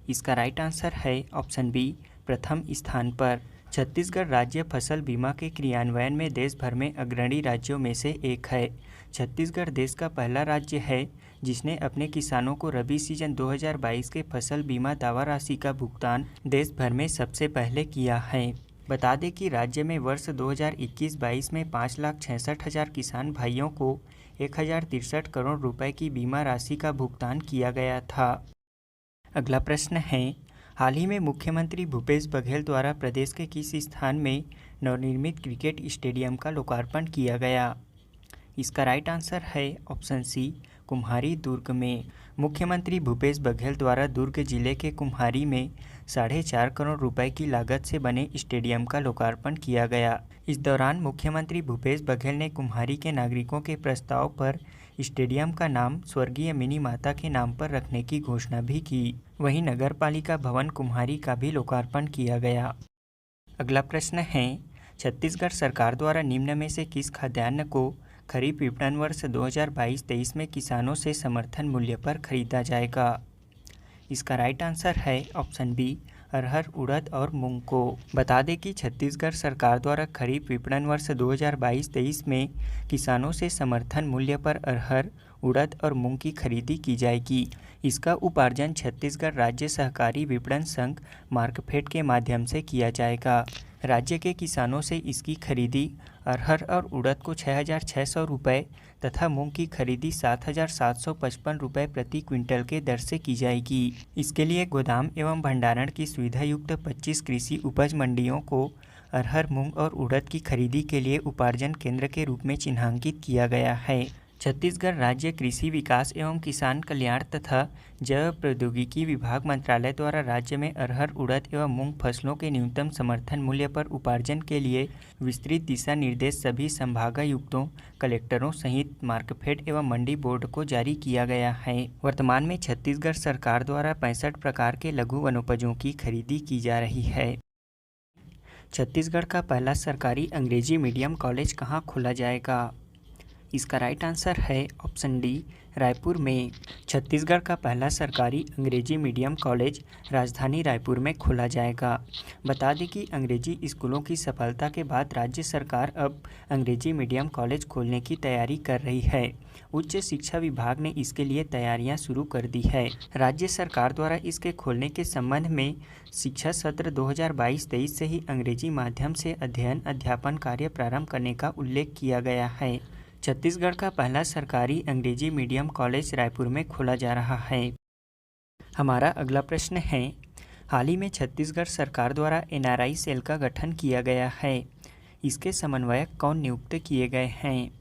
इसका राइट आंसर है ऑप्शन बी, प्रथम स्थान पर। छत्तीसगढ़ राज्य फसल बीमा के क्रियान्वयन में देश भर में अग्रणी राज्यों में से एक है। छत्तीसगढ़ देश का पहला राज्य है जिसने अपने किसानों को रबी सीजन 2022 के फसल बीमा दावा राशि का भुगतान देश भर में सबसे पहले किया है। बता दें कि राज्य में वर्ष 2021-22 में 5,66,000 किसान भाइयों को 1,063 करोड़ रुपए की बीमा राशि का भुगतान किया गया था। अगला प्रश्न है, हाल ही में मुख्यमंत्री भूपेश बघेल द्वारा प्रदेश के किस स्थान में नवनिर्मित क्रिकेट स्टेडियम का लोकार्पण किया गया? इसका राइट आंसर है ऑप्शन सी, कुम्हारी दुर्ग में। मुख्यमंत्री भूपेश बघेल द्वारा दुर्ग जिले के कुम्हारी में 4.5 करोड़ रुपए की लागत से बने स्टेडियम का लोकार्पण किया गया। इस दौरान मुख्यमंत्री भूपेश बघेल ने कुम्हारी के नागरिकों के प्रस्ताव पर स्टेडियम का नाम स्वर्गीय मिनी माता के नाम पर रखने की घोषणा भी की। वहीं नगरपालिका भवन कुम्हारी का भी लोकार्पण किया गया। अगला प्रश्न है, छत्तीसगढ़ सरकार द्वारा निम्न में से किस खाद्यान्न को खरीफ विपणन वर्ष 2022-23 में किसानों से समर्थन मूल्य पर खरीदा जाएगा? इसका राइट आंसर है ऑप्शन बी, अरहर, उड़द और मूंग को। बता दें कि छत्तीसगढ़ सरकार द्वारा खरीफ विपणन वर्ष 2022-23 में किसानों से समर्थन मूल्य पर अरहर, उड़द और मूंग की खरीदी की जाएगी। इसका उपार्जन छत्तीसगढ़ राज्य सहकारी विपणन संघ मार्कफेड के माध्यम से किया जाएगा। राज्य के किसानों से इसकी खरीदी अरहर और उड़द को 6,600 रुपये तथा मूंग की खरीदी 7,755 रुपये प्रति क्विंटल के दर से की जाएगी। इसके लिए गोदाम एवं भंडारण की सुविधा युक्त 25 कृषि उपज मंडियों को अरहर, मूंग और उड़द की खरीदी के लिए उपार्जन केंद्र के रूप में चिन्हांकित किया गया है। छत्तीसगढ़ राज्य कृषि विकास एवं किसान कल्याण तथा जैव प्रौद्योगिकी विभाग मंत्रालय द्वारा राज्य में अरहर, उड़द एवं मूंग फसलों के न्यूनतम समर्थन मूल्य पर उपार्जन के लिए विस्तृत दिशा निर्देश सभी संभागायुक्तों, कलेक्टरों सहित मार्कफेड एवं मंडी बोर्ड को जारी किया गया है। वर्तमान में छत्तीसगढ़ सरकार द्वारा 65 प्रकार के लघु वनोपजों की खरीदी की जा रही है। छत्तीसगढ़ का पहला सरकारी अंग्रेजी मीडियम कॉलेज कहाँ खोला जाएगा? इसका राइट आंसर है ऑप्शन डी, रायपुर में। छत्तीसगढ़ का पहला सरकारी अंग्रेजी मीडियम कॉलेज राजधानी रायपुर में खोला जाएगा। बता दें कि अंग्रेजी स्कूलों की सफलता के बाद राज्य सरकार अब अंग्रेजी मीडियम कॉलेज खोलने की तैयारी कर रही है। उच्च शिक्षा विभाग ने इसके लिए तैयारियां शुरू कर दी है। राज्य सरकार द्वारा इसके खोलने के संबंध में शिक्षा सत्र 2022-23 से ही अंग्रेजी माध्यम से अध्ययन अध्यापन कार्य प्रारंभ करने का उल्लेख किया गया है। छत्तीसगढ़ का पहला सरकारी अंग्रेजी मीडियम कॉलेज रायपुर में खोला जा रहा है। हमारा अगला प्रश्न है, हाल ही में छत्तीसगढ़ सरकार द्वारा NRI सेल का गठन किया गया है। इसके समन्वयक कौन नियुक्त किए गए हैं?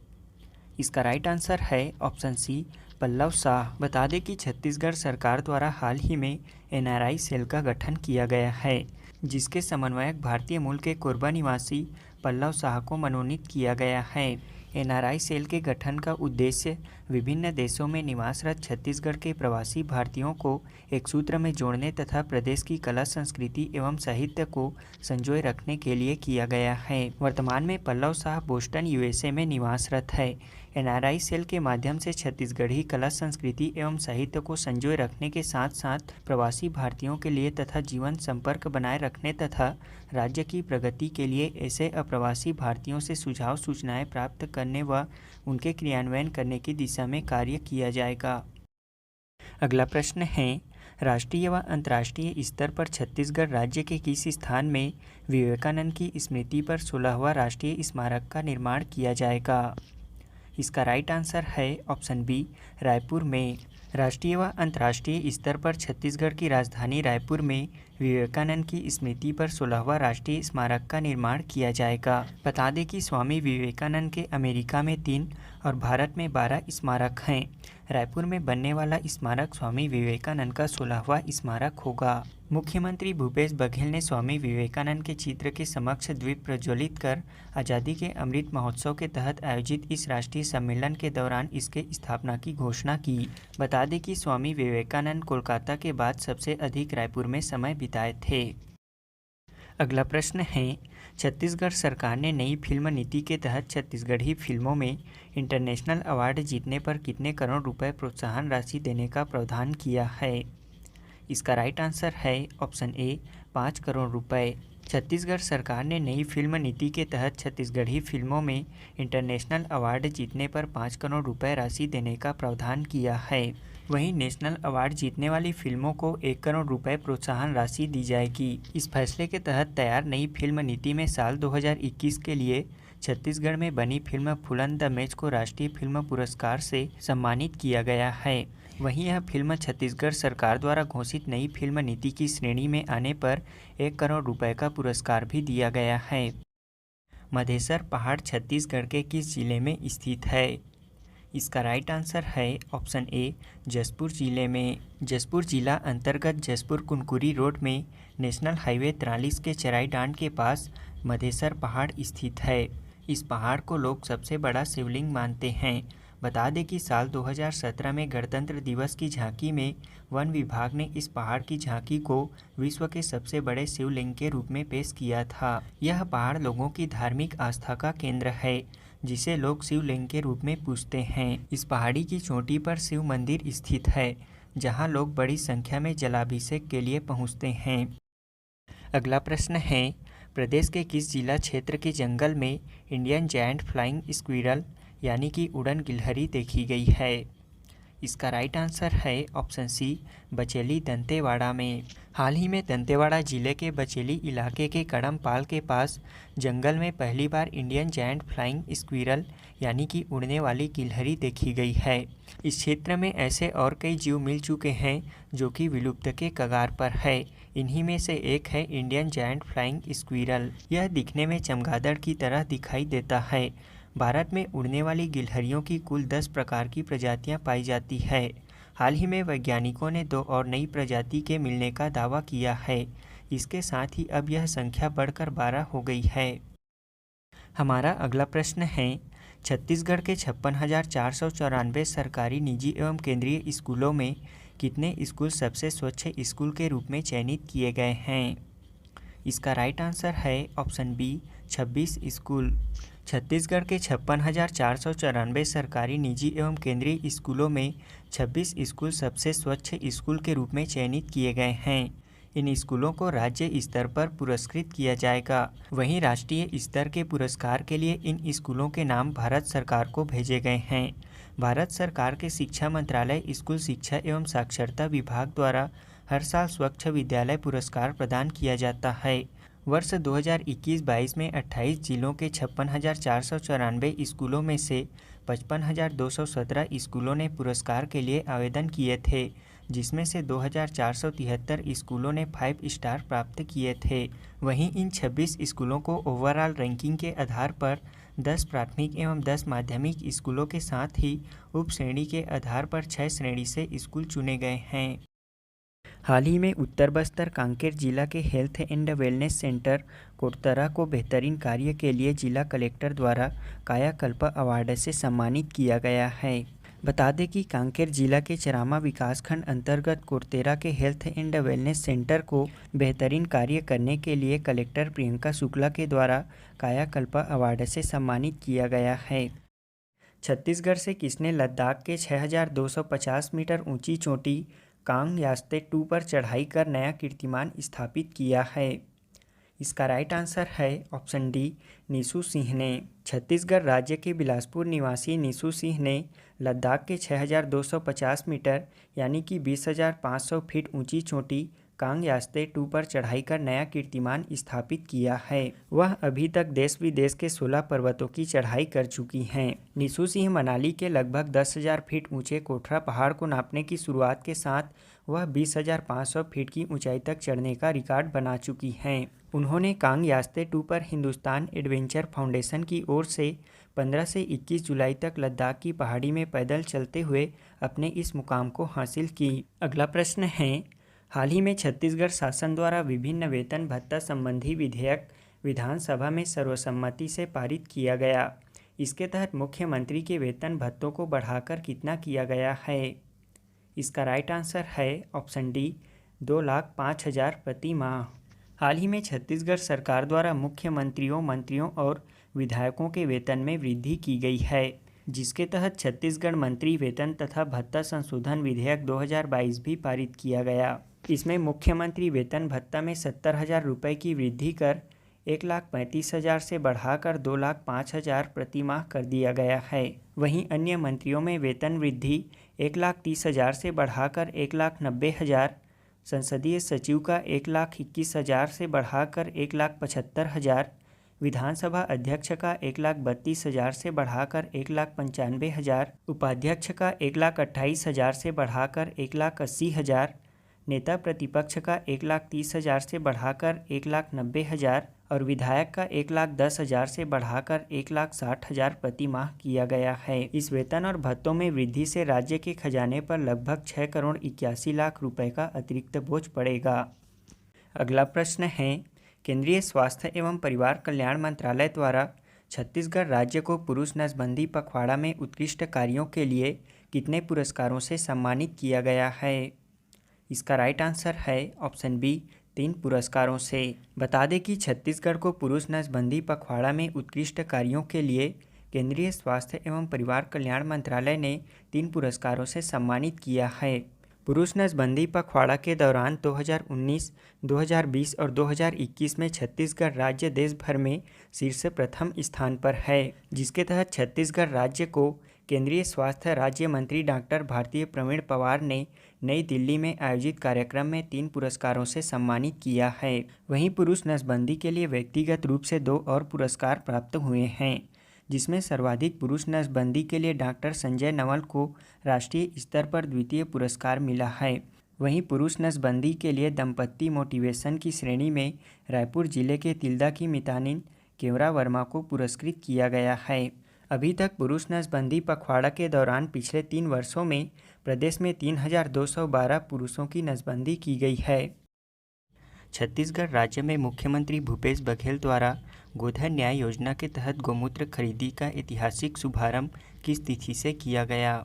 इसका राइट आंसर है ऑप्शन सी, पल्लव शाह। बता दें कि छत्तीसगढ़ सरकार द्वारा हाल ही में NRI सेल का गठन किया गया है, जिसके समन्वयक भारतीय मूल के कोरबा निवासी पल्लव शाह को मनोनीत किया गया है। NRI सेल के गठन का उद्देश्य विभिन्न देशों में निवासरत छत्तीसगढ़ के प्रवासी भारतीयों को एक सूत्र में जोड़ने तथा प्रदेश की कला, संस्कृति एवं साहित्य को संजोए रखने के लिए किया गया है। वर्तमान में पल्लव शाह बोस्टन USA में निवासरत है। NRI सेल के माध्यम से छत्तीसगढ़ी कला, संस्कृति एवं साहित्य को संजोए रखने के साथ साथ प्रवासी भारतीयों के लिए तथा जीवन संपर्क बनाए रखने तथा राज्य की प्रगति के लिए ऐसे अप्रवासी भारतीयों से सुझाव सूचनाएं प्राप्त करने व उनके क्रियान्वयन करने की दिशा में कार्य किया जाएगा। अगला प्रश्न है, राष्ट्रीय व अंतर्राष्ट्रीय स्तर पर छत्तीसगढ़ राज्य के किस स्थान में विवेकानंद की स्मृति पर 16वां राष्ट्रीय स्मारक का निर्माण किया जाएगा? इसका राइट आंसर है ऑप्शन बी, रायपुर में। राष्ट्रीय व अंतर्राष्ट्रीय स्तर पर छत्तीसगढ़ की राजधानी रायपुर में विवेकानंद की स्मृति पर 16वां राष्ट्रीय स्मारक का निर्माण किया जाएगा। बता दें कि स्वामी विवेकानंद के अमेरिका में 3 और भारत में 12 स्मारक हैं। रायपुर में बनने वाला स्मारक स्वामी विवेकानंद का 16वां स्मारक होगा। मुख्यमंत्री भूपेश बघेल ने स्वामी विवेकानंद के चित्र के समक्ष द्वीप प्रज्वलित कर आज़ादी के अमृत महोत्सव के तहत आयोजित इस राष्ट्रीय सम्मेलन के दौरान इसके स्थापना की घोषणा की। बता दें कि स्वामी विवेकानंद कोलकाता के बाद सबसे अधिक रायपुर में समय बिताए थे। अगला प्रश्न है, छत्तीसगढ़ सरकार ने नई फिल्म नीति के तहत छत्तीसगढ़ी फिल्मों में इंटरनेशनल अवार्ड जीतने पर कितने करोड़ रुपए प्रोत्साहन राशि देने का प्रावधान किया है? इसका राइट आंसर है ऑप्शन ए, 5 करोड़ रुपए। छत्तीसगढ़ सरकार ने नई फिल्म नीति के तहत छत्तीसगढ़ी फिल्मों में इंटरनेशनल अवार्ड जीतने पर 5 करोड़ रुपए राशि देने का प्रावधान किया है। वहीं नेशनल अवार्ड जीतने वाली फिल्मों को 1 करोड़ रुपए प्रोत्साहन राशि दी जाएगी। इस फैसले के तहत तैयार नई फिल्म नीति में साल 2021 के लिए छत्तीसगढ़ में बनी फिल्म फूलन द मैच को राष्ट्रीय फिल्म पुरस्कार से सम्मानित किया गया है। वहीं यह फिल्म छत्तीसगढ़ सरकार द्वारा घोषित नई फिल्म नीति की श्रेणी में आने पर 1 करोड़ रुपए का पुरस्कार भी दिया गया है। मधेसर पहाड़ छत्तीसगढ़ के किस जिले में स्थित है? इसका राइट आंसर है ऑप्शन ए, जशपुर जिले में। जशपुर जिला अंतर्गत जशपुर कुनकुरी रोड में नेशनल हाईवे 43 के चराईडांड के पास मधेसर पहाड़ स्थित है। इस पहाड़ को लोग सबसे बड़ा शिवलिंग मानते हैं। बता दें कि साल 2017 में गणतंत्र दिवस की झांकी में वन विभाग ने इस पहाड़ की झांकी को विश्व के सबसे बड़े शिवलिंग के रूप में पेश किया था। यह पहाड़ लोगों की धार्मिक आस्था का केंद्र है, जिसे लोग शिवलिंग के रूप में पूजते हैं। इस पहाड़ी की चोटी पर शिव मंदिर स्थित है, जहां लोग बड़ी संख्या में जलाभिषेक के लिए पहुंचते हैं। अगला प्रश्न है, प्रदेश के किस जिला क्षेत्र के जंगल में इंडियन जायंट फ्लाइंग स्क्विरल यानी कि उड़न गिलहरी देखी गई है? इसका राइट आंसर है ऑप्शन सी, बचेली दंतेवाड़ा में। हाल ही में दंतेवाड़ा जिले के बचेली इलाके के कड़मपाल के पास जंगल में पहली बार इंडियन जायंट फ्लाइंग स्क्विरल यानी कि उड़ने वाली गिलहरी देखी गई है। इस क्षेत्र में ऐसे और कई जीव मिल चुके हैं जो कि विलुप्त के कगार पर है। इन्हीं में से एक है इंडियन जायंट फ्लाइंग स्क्विरल। यह दिखने में चमगादड़ की तरह दिखाई देता है। भारत में उड़ने वाली गिलहरियों की कुल 10 प्रकार की प्रजातियां पाई जाती है। हाल ही में वैज्ञानिकों ने 2 और नई प्रजाति के मिलने का दावा किया है। इसके साथ ही अब यह संख्या बढ़कर 12 हो गई है। हमारा अगला प्रश्न है, छत्तीसगढ़ के 56,494 सरकारी, निजी एवं केंद्रीय स्कूलों में कितने स्कूल सबसे स्वच्छ स्कूल के रूप में चयनित किए गए हैं? इसका राइट आंसर है ऑप्शन बी, 26 स्कूल। छत्तीसगढ़ के 56,494 सरकारी, निजी एवं केंद्रीय स्कूलों में 26 स्कूल सबसे स्वच्छ स्कूल के रूप में चयनित किए गए हैं। इन स्कूलों को राज्य स्तर पर पुरस्कृत किया जाएगा। वहीं राष्ट्रीय स्तर के पुरस्कार के लिए इन स्कूलों के नाम भारत सरकार को भेजे गए हैं। भारत सरकार के शिक्षा मंत्रालय, स्कूल शिक्षा एवं साक्षरता विभाग द्वारा हर साल स्वच्छ विद्यालय पुरस्कार प्रदान किया जाता है। वर्ष 2021-22 में 28 जिलों के 56,494 स्कूलों में से 55,217 स्कूलों ने पुरस्कार के लिए आवेदन किए थे, जिसमें से 2,473 स्कूलों ने 5 स्टार प्राप्त किए थे। वहीं इन 26 स्कूलों को ओवरऑल रैंकिंग के आधार पर 10 प्राथमिक एवं 10 माध्यमिक स्कूलों के साथ ही उप श्रेणी के आधार पर 6 श्रेणी से स्कूल चुने गए हैं। हाल ही में उत्तर बस्तर कांकेर जिला के हेल्थ एंड वेलनेस सेंटर कोटतरा को बेहतरीन कार्य के लिए जिला कलेक्टर द्वारा कायाकल्प अवार्ड से सम्मानित किया गया है। बता दें कि कांकेर जिला के चरामा विकासखंड अंतर्गत कोटतेरा के हेल्थ एंड वेलनेस सेंटर को बेहतरीन कार्य करने के लिए कलेक्टर प्रियंका शुक्ला के द्वारा कायाकल्प अवार्ड से सम्मानित किया गया है। छत्तीसगढ़ से किसने लद्दाख के 6,250 मीटर ऊंची चोटी कांग यास्ते 2 पर चढ़ाई कर नया कीर्तिमान स्थापित किया है? इसका राइट आंसर है ऑप्शन डी, निशु सिंह ने। छत्तीसगढ़ राज्य के बिलासपुर निवासी निशु सिंह ने लद्दाख के 6,250 मीटर यानी कि 20,500 फीट ऊंची चोटी कांग यास्ते 2 पर चढ़ाई कर नया कीर्तिमान स्थापित किया है। वह अभी तक देश विदेश के 16 पर्वतों की चढ़ाई कर चुकी हैं। निशु सिंह मनाली के लगभग 10,000 फीट ऊंचे कोठरा पहाड़ को नापने की शुरुआत के साथ वह 20,500 फीट की ऊंचाई तक चढ़ने का रिकॉर्ड बना चुकी हैं। उन्होंने कांग यास्ते 2 पर हिंदुस्तान एडवेंचर फाउंडेशन की ओर से 15 से 21 जुलाई तक लद्दाख की पहाड़ी में पैदल चलते हुए अपने इस मुकाम को हासिल की। अगला प्रश्न है, हाल ही में छत्तीसगढ़ शासन द्वारा विभिन्न वेतन भत्ता संबंधी विधेयक विधानसभा में सर्वसम्मति से पारित किया गया। इसके तहत मुख्यमंत्री के वेतन भत्तों को बढ़ाकर कितना किया गया है? इसका राइट आंसर है ऑप्शन डी, 2,05,000 प्रति माह। हाल ही में छत्तीसगढ़ सरकार द्वारा मुख्यमंत्रियों, मंत्रियों और विधायकों के वेतन में वृद्धि की गई है, जिसके तहत छत्तीसगढ़ मंत्री वेतन तथा भत्ता संशोधन विधेयक 2022 भी पारित किया गया। इसमें मुख्यमंत्री वेतन भत्ता में 70,000 रुपये की वृद्धि कर 1,35,000 से बढ़ाकर 2,05,000 प्रति माह कर दिया गया है। वहीं अन्य मंत्रियों में वेतन वृद्धि 1,30,000 से बढ़ाकर 1,90,000, संसदीय सचिव का 1,21,000 से बढ़ाकर 1,75,000, विधानसभा अध्यक्ष का 1,32,000 से बढ़ाकर 1,95,000, उपाध्यक्ष का 1,28,000 से बढ़ाकर 1,80,000, नेता प्रतिपक्ष का 1,30,000 से बढ़ाकर 1,90,000 और विधायक का 1,10,000 से बढ़ाकर 1,60,000 प्रति माह किया गया है। इस वेतन और भत्तों में वृद्धि से राज्य के खजाने पर लगभग 6,81,00,000 रुपए का अतिरिक्त बोझ पड़ेगा। अगला प्रश्न है, केंद्रीय स्वास्थ्य एवं परिवार कल्याण मंत्रालय द्वारा छत्तीसगढ़ राज्य को पुरुष नसबंदी पखवाड़ा में उत्कृष्ट कार्यों के लिए कितने पुरस्कारों से सम्मानित किया गया है? इसका राइट आंसर है ऑप्शन बी, 3 पुरस्कारों से। बता दें कि छत्तीसगढ़ को पुरुष नसबंदी पखवाड़ा में उत्कृष्ट कार्यों के लिए केंद्रीय स्वास्थ्य एवं परिवार कल्याण मंत्रालय ने 3 पुरस्कारों से सम्मानित किया है। पुरुष नसबंदी पखवाड़ा के दौरान 2019, 2020 और 2021 में छत्तीसगढ़ राज्य देश भर में शीर्ष प्रथम स्थान पर है, जिसके तहत छत्तीसगढ़ राज्य को केंद्रीय स्वास्थ्य राज्य मंत्री डॉक्टर भारती प्रवीण पवार ने नई दिल्ली में आयोजित कार्यक्रम में 3 पुरस्कारों से सम्मानित किया है। वहीं पुरुष नसबंदी के लिए व्यक्तिगत रूप से 2 और पुरस्कार प्राप्त हुए हैं, जिसमें सर्वाधिक पुरुष नसबंदी के लिए डॉक्टर संजय नवल को राष्ट्रीय स्तर पर द्वितीय पुरस्कार मिला है। वहीं पुरुष नसबंदी के लिए दंपत्ति मोटिवेशन की श्रेणी में रायपुर जिले के तिल्दा की मितानिन केवरा वर्मा को पुरस्कृत किया गया है। अभी तक पुरुष नसबंदी पखवाड़ा के दौरान पिछले 3 वर्षों में प्रदेश में 3,212 पुरुषों की नसबंदी की गई है। छत्तीसगढ़ राज्य में मुख्यमंत्री भूपेश बघेल द्वारा गोधन न्याय योजना के तहत गौमूत्र खरीदी का ऐतिहासिक शुभारंभ किस तिथि से किया गया?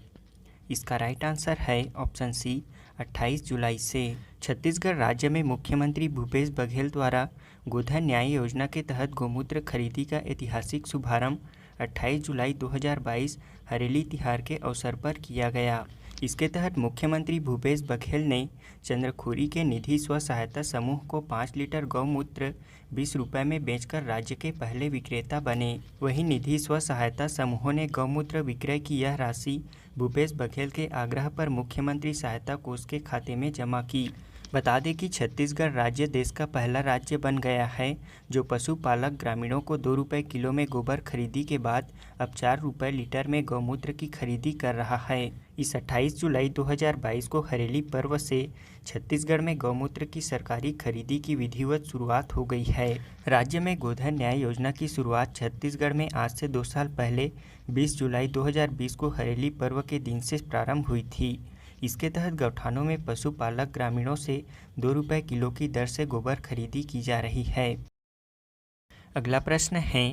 इसका राइट आंसर है ऑप्शन सी, 28 जुलाई से। छत्तीसगढ़ राज्य में मुख्यमंत्री भूपेश बघेल द्वारा गोधन न्याय योजना के तहत गौमूत्र खरीदी का ऐतिहासिक शुभारंभ 28 जुलाई 2022 हरेली तिहार के अवसर पर किया गया। इसके तहत मुख्यमंत्री भूपेश बघेल ने चंद्रखुरी के निधि स्व सहायता समूह को 5 लीटर गौमूत्र 20 रुपये में बेचकर राज्य के पहले विक्रेता बने। वहीं निधि स्व सहायता समूहों ने गौमूत्र विक्रय की यह राशि भूपेश बघेल के आग्रह पर मुख्यमंत्री सहायता कोष के खाते में जमा की। बता दें कि छत्तीसगढ़ राज्य देश का पहला राज्य बन गया है जो पशुपालक ग्रामीणों को 2 रुपये किलो में गोबर खरीदी के बाद अब 4 रुपये लीटर में गौमूत्र की खरीदी कर रहा है। इस 28 जुलाई 2022 को हरेली पर्व से छत्तीसगढ़ में गौमूत्र की सरकारी खरीदी की विधिवत शुरुआत हो गई है। राज्य में गोधन न्याय योजना की शुरुआत छत्तीसगढ़ में आज से 2 साल पहले 20 जुलाई 2020 को हरेली पर्व के दिन से प्रारंभ हुई थी। इसके तहत गौठानों में पशुपालक ग्रामीणों से 2 रुपये किलो की दर से गोबर खरीदी की जा रही है। अगला प्रश्न है,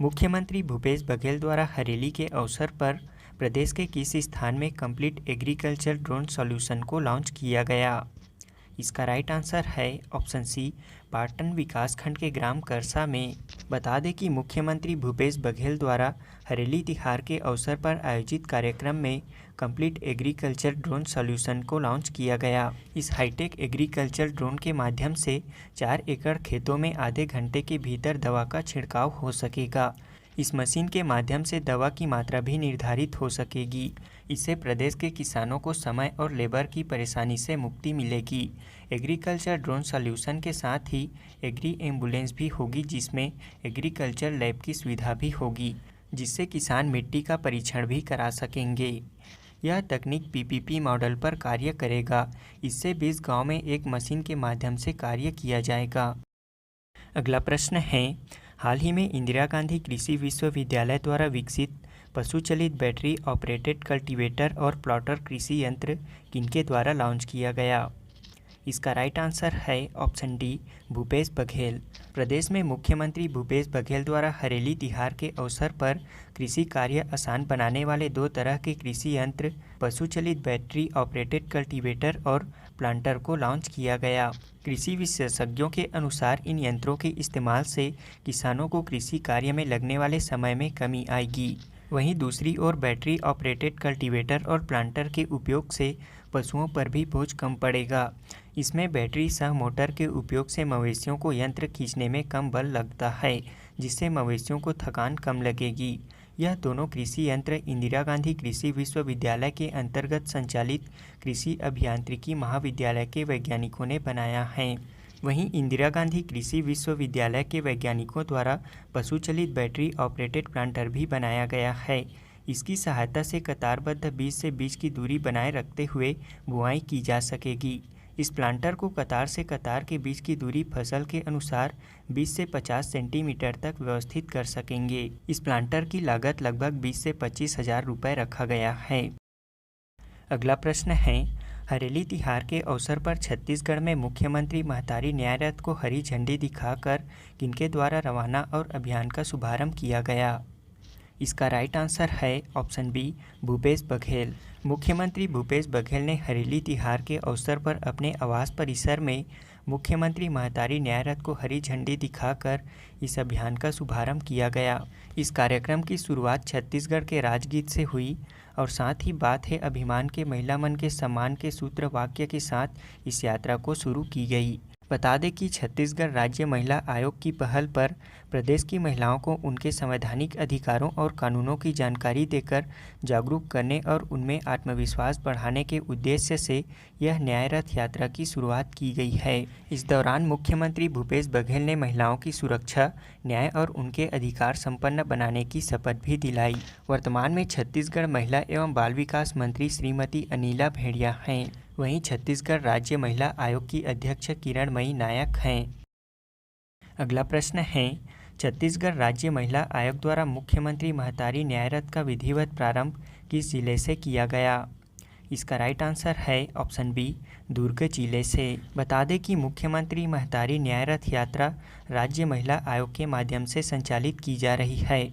मुख्यमंत्री भूपेश बघेल द्वारा हरेली के अवसर पर प्रदेश के किस स्थान में कंप्लीट एग्रीकल्चर ड्रोन सॉल्यूशन को लॉन्च किया गया? इसका राइट आंसर है ऑप्शन सी, पाटन विकासखंड के ग्राम करसा में। बता दें कि मुख्यमंत्री भूपेश बघेल द्वारा हरेली तिहार के अवसर पर आयोजित कार्यक्रम में कंप्लीट एग्रीकल्चर ड्रोन सॉल्यूशन को लॉन्च किया गया। इस हाईटेक एग्रीकल्चर ड्रोन के माध्यम से 4 एकड़ खेतों में आधे घंटे के भीतर दवा का छिड़काव हो सकेगा। इस मशीन के माध्यम से दवा की मात्रा भी निर्धारित हो सकेगी। इससे प्रदेश के किसानों को समय और लेबर की परेशानी से मुक्ति मिलेगी। एग्रीकल्चर ड्रोन सॉल्यूशन के साथ ही एग्री एम्बुलेंस भी होगी, जिसमें एग्रीकल्चर लैब की सुविधा भी होगी, जिससे किसान मिट्टी का परीक्षण भी करा सकेंगे। यह तकनीक पीपीपी मॉडल पर कार्य करेगा। इससे 20 गाँव में एक मशीन के माध्यम से कार्य किया जाएगा। अगला प्रश्न है, हाल ही में इंदिरा गांधी कृषि विश्वविद्यालय द्वारा विकसित पशु चलित बैटरी ऑपरेटेड कल्टीवेटर और प्लॉटर कृषि यंत्र किनके द्वारा लॉन्च किया गया? इसका राइट आंसर है ऑप्शन डी, भूपेश बघेल। प्रदेश में मुख्यमंत्री भूपेश बघेल द्वारा हरेली तिहार के अवसर पर कृषि कार्य आसान बनाने वाले 2 तरह के कृषि यंत्र पशु चलित बैटरी ऑपरेटेड कल्टीवेटर और प्लांटर को लॉन्च किया गया। कृषि विशेषज्ञों के अनुसार इन यंत्रों के इस्तेमाल से किसानों को कृषि कार्य में लगने वाले समय में कमी आएगी। वहीं दूसरी ओर बैटरी ऑपरेटेड कल्टीवेटर और प्लांटर के उपयोग से पशुओं पर भी बोझ कम पड़ेगा। इसमें बैटरी सह मोटर के उपयोग से मवेशियों को यंत्र खींचने में कम बल लगता है, जिससे मवेशियों को थकान कम लगेगी। यह दोनों कृषि यंत्र इंदिरा गांधी कृषि विश्वविद्यालय के अंतर्गत संचालित कृषि अभियांत्रिकी महाविद्यालय के वैज्ञानिकों ने बनाया है। वहीं इंदिरा गांधी कृषि विश्वविद्यालय के वैज्ञानिकों द्वारा पशु चलित बैटरी ऑपरेटेड प्लांटर भी बनाया गया है। इसकी सहायता से कतारबद्ध बीज से बीज की दूरी बनाए रखते हुए बुआई की जा सकेगी। इस प्लांटर को कतार से कतार के बीच की दूरी फसल के अनुसार 20 से 50 सेंटीमीटर तक व्यवस्थित कर सकेंगे। इस प्लांटर की लागत लगभग 20 से 25 हज़ार रुपये रखा गया है। अगला प्रश्न है, हरेली तिहार के अवसर पर छत्तीसगढ़ में मुख्यमंत्री महतारी न्याय रथ को हरी झंडी दिखाकर किनके द्वारा रवाना और अभियान का शुभारंभ किया गया? इसका राइट आंसर है ऑप्शन बी, भूपेश बघेल। मुख्यमंत्री भूपेश बघेल ने हरेली तिहार के अवसर पर अपने आवास परिसर में मुख्यमंत्री महतारी न्याय रथ को हरी झंडी दिखाकर इस अभियान का शुभारंभ किया गया। इस कार्यक्रम की शुरुआत छत्तीसगढ़ के राजगीत से हुई और साथ ही बात है अभिमान के महिला मन के सम्मान के सूत्र वाक्य के साथ इस यात्रा को शुरू की गई। बता दें कि छत्तीसगढ़ राज्य महिला आयोग की पहल पर प्रदेश की महिलाओं को उनके संवैधानिक अधिकारों और कानूनों की जानकारी देकर जागरूक करने और उनमें आत्मविश्वास बढ़ाने के उद्देश्य से यह न्याय रथ यात्रा की शुरुआत की गई है। इस दौरान मुख्यमंत्री भूपेश बघेल ने महिलाओं की सुरक्षा, न्याय और उनके अधिकार संपन्न बनाने की शपथ भी दिलाई। वर्तमान में छत्तीसगढ़ महिला एवं बाल विकास मंत्री श्रीमती अनिला भेड़िया हैं। वहीं छत्तीसगढ़ राज्य महिला आयोग की अध्यक्ष किरणमयी नायक हैं। अगला प्रश्न है, छत्तीसगढ़ राज्य महिला आयोग द्वारा मुख्यमंत्री महतारी न्याय रथ का विधिवत प्रारंभ किस जिले से किया गया? इसका राइट आंसर है ऑप्शन बी, दुर्ग जिले से। बता दें कि मुख्यमंत्री महतारी न्याय रथ यात्रा राज्य महिला आयोग के माध्यम से संचालित की जा रही है।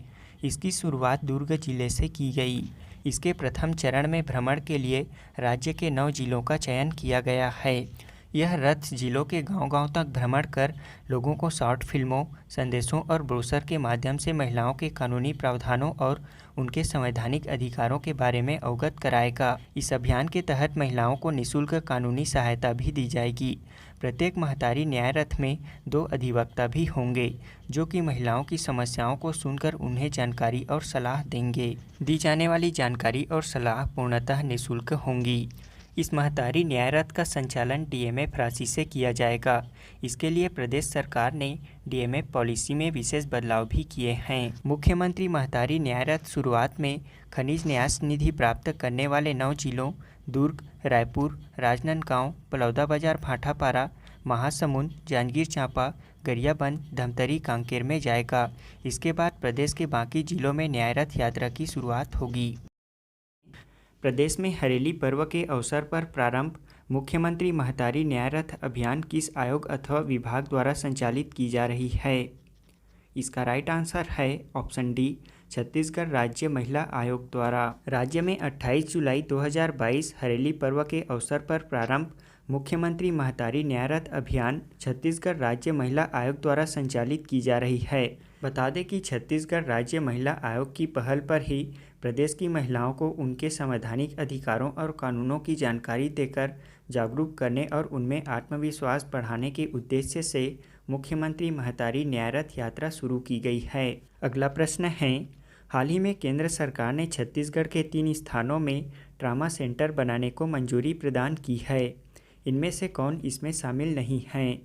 इसकी शुरुआत दुर्ग जिले से की गई। इसके प्रथम चरण में भ्रमण के लिए राज्य के 9 जिलों का चयन किया गया है। यह रथ जिलों के गांव-गांव तक भ्रमण कर लोगों को शॉर्ट फिल्मों, संदेशों और ब्रोशर के माध्यम से महिलाओं के कानूनी प्रावधानों और उनके संवैधानिक अधिकारों के बारे में अवगत कराएगा। इस अभियान के तहत महिलाओं को निःशुल्क कानूनी सहायता भी दी जाएगी। प्रत्येक महतारी न्याय रथ में 2 अधिवक्ता भी होंगे, जो कि महिलाओं की समस्याओं को सुनकर उन्हें जानकारी और सलाह देंगे। दी जाने वाली जानकारी और सलाह पूर्णतः निःशुल्क होंगी। इस महतारी न्याय रथ का संचालन डीएमएफ राशि से किया जाएगा। इसके लिए प्रदेश सरकार ने डीएमएफ पॉलिसी में विशेष बदलाव भी किए हैं। मुख्यमंत्री महतारी न्याय रथ शुरुआत में खनिज न्यास निधि प्राप्त करने वाले 9 जिलों दुर्ग, रायपुर, राजनांदगांव, बलौदाबाजार, भाटापारा, महासमुंद, जांजगीर चांपा, गरियाबंद, धमतरी, कांकेर में जाएगा। इसके बाद प्रदेश के बाकी जिलों में न्याय रथ यात्रा की शुरुआत होगी। प्रदेश में हरेली पर्व के अवसर पर प्रारंभ मुख्यमंत्री महतारी न्याय रथ अभियान किस आयोग अथवा विभाग द्वारा संचालित की जा रही है? इसका राइट आंसर है ऑप्शन डी, छत्तीसगढ़ राज्य महिला आयोग द्वारा। राज्य में 28 जुलाई 2022 हरेली पर्व के अवसर पर प्रारंभ मुख्यमंत्री महतारी न्याय रथ अभियान छत्तीसगढ़ राज्य महिला आयोग द्वारा संचालित की जा रही है। बता दें कि छत्तीसगढ़ राज्य महिला आयोग की पहल पर ही प्रदेश की महिलाओं को उनके संवैधानिक अधिकारों और कानूनों की जानकारी देकर जागरूक करने और उनमें आत्मविश्वास बढ़ाने के उद्देश्य से मुख्यमंत्री महतारी न्याय रथ यात्रा शुरू की गई है। अगला प्रश्न है, हाल ही में केंद्र सरकार ने छत्तीसगढ़ के 3 स्थानों में ट्रामा सेंटर बनाने को मंजूरी प्रदान की है। इनमें से कौन इसमें शामिल नहीं है?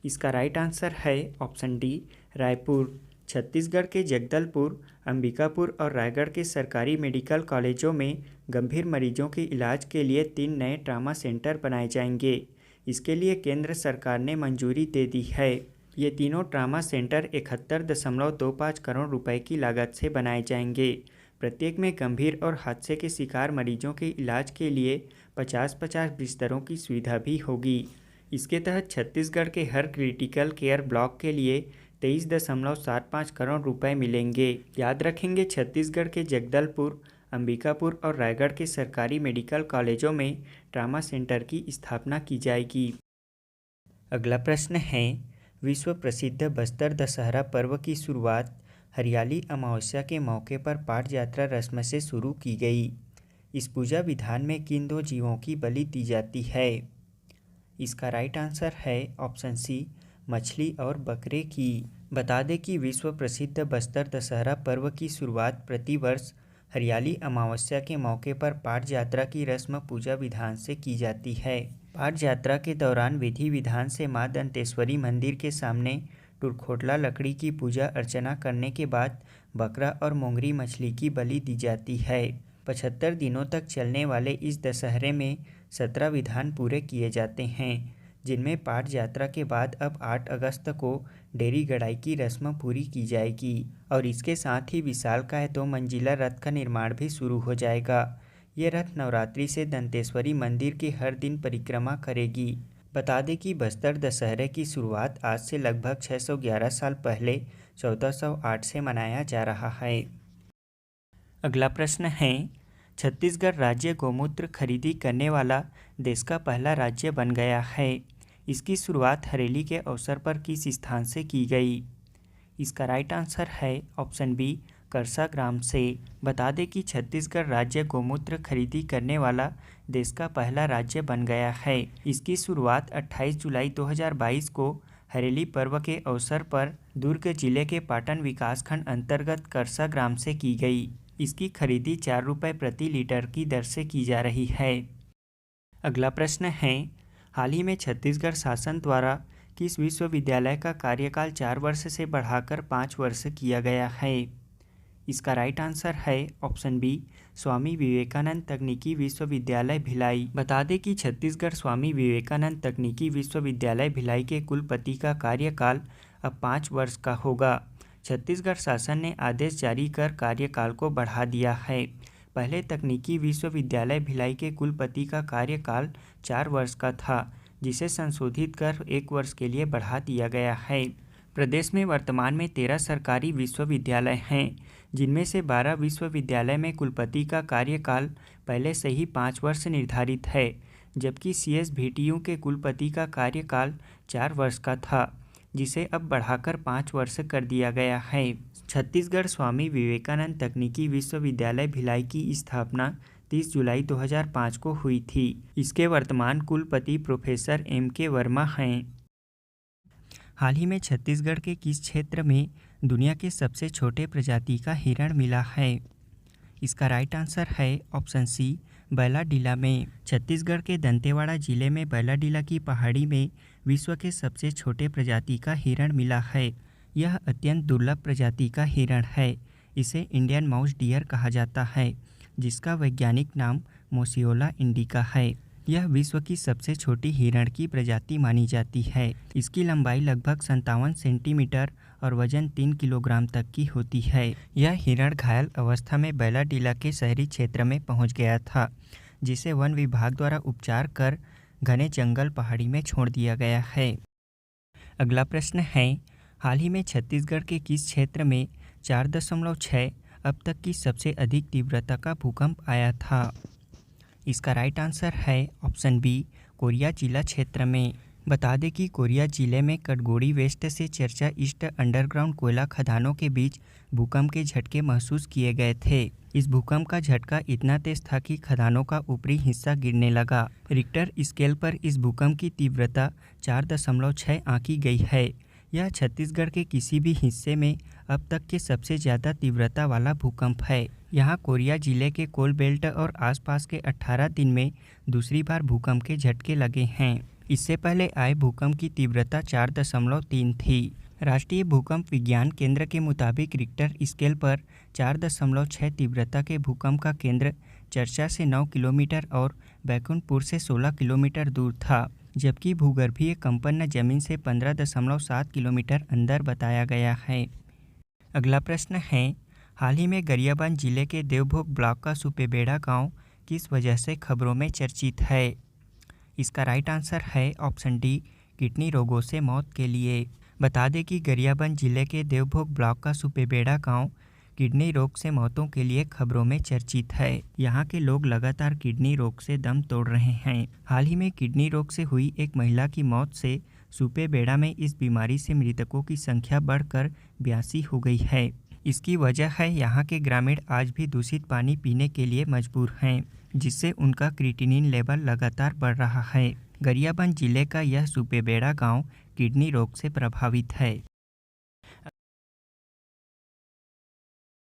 इसका राइट आंसर है ऑप्शन डी, रायपुर। छत्तीसगढ़ के जगदलपुर, अंबिकापुर और रायगढ़ के सरकारी मेडिकल कॉलेजों में गंभीर मरीजों के इलाज के लिए 3 नए ट्रामा सेंटर बनाए जाएंगे। इसके लिए केंद्र सरकार ने मंजूरी दे दी है। ये तीनों ट्रामा सेंटर 71.25 करोड़ रुपए की लागत से बनाए जाएंगे। प्रत्येक में गंभीर और हादसे के शिकार मरीजों के इलाज के लिए 50-50 बिस्तरों की सुविधा भी होगी। इसके तहत छत्तीसगढ़ के हर क्रिटिकल केयर ब्लॉक के लिए 23.75 करोड़ रुपए मिलेंगे। याद रखेंगे, छत्तीसगढ़ के जगदलपुर, अंबिकापुर और रायगढ़ के सरकारी मेडिकल कॉलेजों में ट्रामा सेंटर की स्थापना की जाएगी। अगला प्रश्न है, विश्व प्रसिद्ध बस्तर दशहरा पर्व की शुरुआत हरियाली अमावस्या के मौके पर पाठ यात्रा रस्म से शुरू की गई। इस पूजा विधान में किन 2 जीवों की बलि दी जाती है? इसका राइट आंसर है ऑप्शन सी, मछली और बकरे की। बता दें कि विश्व प्रसिद्ध बस्तर दशहरा पर्व की शुरुआत प्रतिवर्ष हरियाली अमावस्या के मौके पर पाठ यात्रा की रस्म पूजा विधान से की जाती है। पाठ यात्रा के दौरान विधि विधान से मां दंतेश्वरी मंदिर के सामने टुरखोटला लकड़ी की पूजा अर्चना करने के बाद बकरा और मोंगरी मछली की बलि दी जाती है। 75 दिनों तक चलने वाले इस दशहरे में 17 विधान पूरे किए जाते हैं, जिनमें पाठ यात्रा के बाद अब 8 अगस्त को डेरी गड़ाई की रस्म पूरी की जाएगी और इसके साथ ही विशालकाय 2 मंजिला रथ का निर्माण भी शुरू हो जाएगा। ये रथ नवरात्रि से दंतेश्वरी मंदिर की हर दिन परिक्रमा करेगी। बता दें कि बस्तर दशहरे की शुरुआत आज से लगभग 611 साल पहले 1408 से मनाया जा रहा है। अगला प्रश्न है, छत्तीसगढ़ राज्य गौमूत्र खरीदी करने वाला देश का पहला राज्य बन गया है। इसकी शुरुआत हरेली के अवसर पर किस स्थान से की गई? इसका राइट आंसर है ऑप्शन बी, करसा ग्राम से। बता दें कि छत्तीसगढ़ राज्य गौमूत्र खरीदी करने वाला देश का पहला राज्य बन गया है। इसकी शुरुआत 28 जुलाई 2022 को हरेली पर्व के अवसर पर दुर्ग जिले के पाटन विकासखंड अंतर्गत करसा ग्राम से की गई। इसकी खरीदी 4 रुपये प्रति लीटर की दर से की जा रही है। अगला प्रश्न है, हाल ही में छत्तीसगढ़ शासन द्वारा किस विश्वविद्यालय का कार्यकाल 4 वर्ष से बढ़ाकर 5 वर्ष किया गया है? इसका राइट आंसर है ऑप्शन बी, स्वामी विवेकानंद तकनीकी विश्वविद्यालय भिलाई। बता दें कि छत्तीसगढ़ स्वामी विवेकानंद तकनीकी विश्वविद्यालय भिलाई के कुलपति का कार्यकाल अब 5 वर्ष का होगा। छत्तीसगढ़ शासन ने आदेश जारी कर कार्यकाल को बढ़ा दिया है। पहले तकनीकी विश्वविद्यालय भिलाई के कुलपति का कार्यकाल 4 वर्ष का था, जिसे संशोधित कर 1 वर्ष के लिए बढ़ा दिया गया है। प्रदेश में वर्तमान में 13 सरकारी विश्वविद्यालय हैं, जिनमें से 12 विश्वविद्यालय में कुलपति का कार्यकाल पहले से ही 5 वर्ष निर्धारित है, जबकि CSVTU के कुलपति का कार्यकाल 4 वर्ष का था, जिसे अब बढ़ाकर 5 वर्ष कर दिया गया है। छत्तीसगढ़ स्वामी विवेकानंद तकनीकी विश्वविद्यालय भिलाई की स्थापना 30 जुलाई 2005 को हुई थी। इसके वर्तमान कुलपति प्रोफेसर M.K. वर्मा हैं। हाल ही में छत्तीसगढ़ के किस क्षेत्र में दुनिया के सबसे छोटे प्रजाति का हिरण मिला है? इसका राइट आंसर है ऑप्शन सी, बैलाडीला में। छत्तीसगढ़ के दंतेवाड़ा जिले में बैलाडीला की पहाड़ी में विश्व के सबसे छोटे प्रजाति का हिरण मिला है। यह अत्यंत दुर्लभ प्रजाति का हिरण है। इसे इंडियन माउस डियर कहा जाता है, जिसका वैज्ञानिक नाम मोसियोला इंडिका है। यह विश्व की सबसे छोटी हिरण की प्रजाति मानी जाती है। इसकी लंबाई लगभग 57 सेंटीमीटर और वजन 3 किलोग्राम तक की होती है। यह हिरण घायल अवस्था में बैलाडीला के शहरी क्षेत्र में पहुंच गया था, जिसे वन विभाग द्वारा उपचार कर घने जंगल पहाड़ी में छोड़ दिया गया है। अगला प्रश्न है, हाल ही में छत्तीसगढ़ के किस क्षेत्र में 4.6 अब तक की सबसे अधिक तीव्रता का भूकंप आया था। इसका राइट आंसर है ऑप्शन बी, कोरिया जिला क्षेत्र में। बता दें कि कोरिया जिले में कटगोड़ी वेस्ट से चर्चा ईस्ट अंडरग्राउंड कोयला खदानों के बीच भूकंप के झटके महसूस किए गए थे। इस भूकंप का झटका इतना तेज था कि खदानों का ऊपरी हिस्सा गिरने लगा। रिक्टर स्केल पर इस भूकंप की तीव्रता 4.6 आंकी गई है। यह छत्तीसगढ़ के किसी भी हिस्से में अब तक के सबसे ज़्यादा तीव्रता वाला भूकंप है। यहाँ कोरिया जिले के कोल बेल्ट और आसपास के 18 दिन में दूसरी बार भूकंप के झटके लगे हैं। इससे पहले आए भूकंप की तीव्रता 4.3 थी। राष्ट्रीय भूकंप विज्ञान केंद्र के मुताबिक रिक्टर स्केल पर 4.6 तीव्रता के भूकंप का केंद्र चर्चा से 9 किलोमीटर और बैकुंठपुर से 16 किलोमीटर दूर था, जबकि भूगर्भीय कंपन जमीन से 15.7 किलोमीटर अंदर बताया गया है। अगला प्रश्न है, हाल ही में गरियाबंद जिले के देवभोग ब्लॉक का सुपेबेड़ा गांव किस वजह से खबरों में चर्चित है? इसका राइट आंसर है ऑप्शन डी, किडनी रोगों से मौत के लिए। बता दें कि गरियाबंद जिले के देवभोग ब्लॉक का सुपेबेड़ा गांव किडनी रोग से मौतों के लिए खबरों में चर्चित है। यहाँ के लोग लगातार किडनी रोग से दम तोड़ रहे हैं। हाल ही में किडनी रोग से हुई एक महिला की मौत से सुपेबेड़ा में इस बीमारी से मृतकों की संख्या बढ़कर 82 हो गई है। इसकी वजह है यहाँ के ग्रामीण आज भी दूषित पानी पीने के लिए मजबूर हैं, जिससे उनका क्रिएटिनिन लेवल लगातार बढ़ रहा है। गरियाबंद जिले का यह सुपेबेड़ा गांव किडनी रोग से प्रभावित है।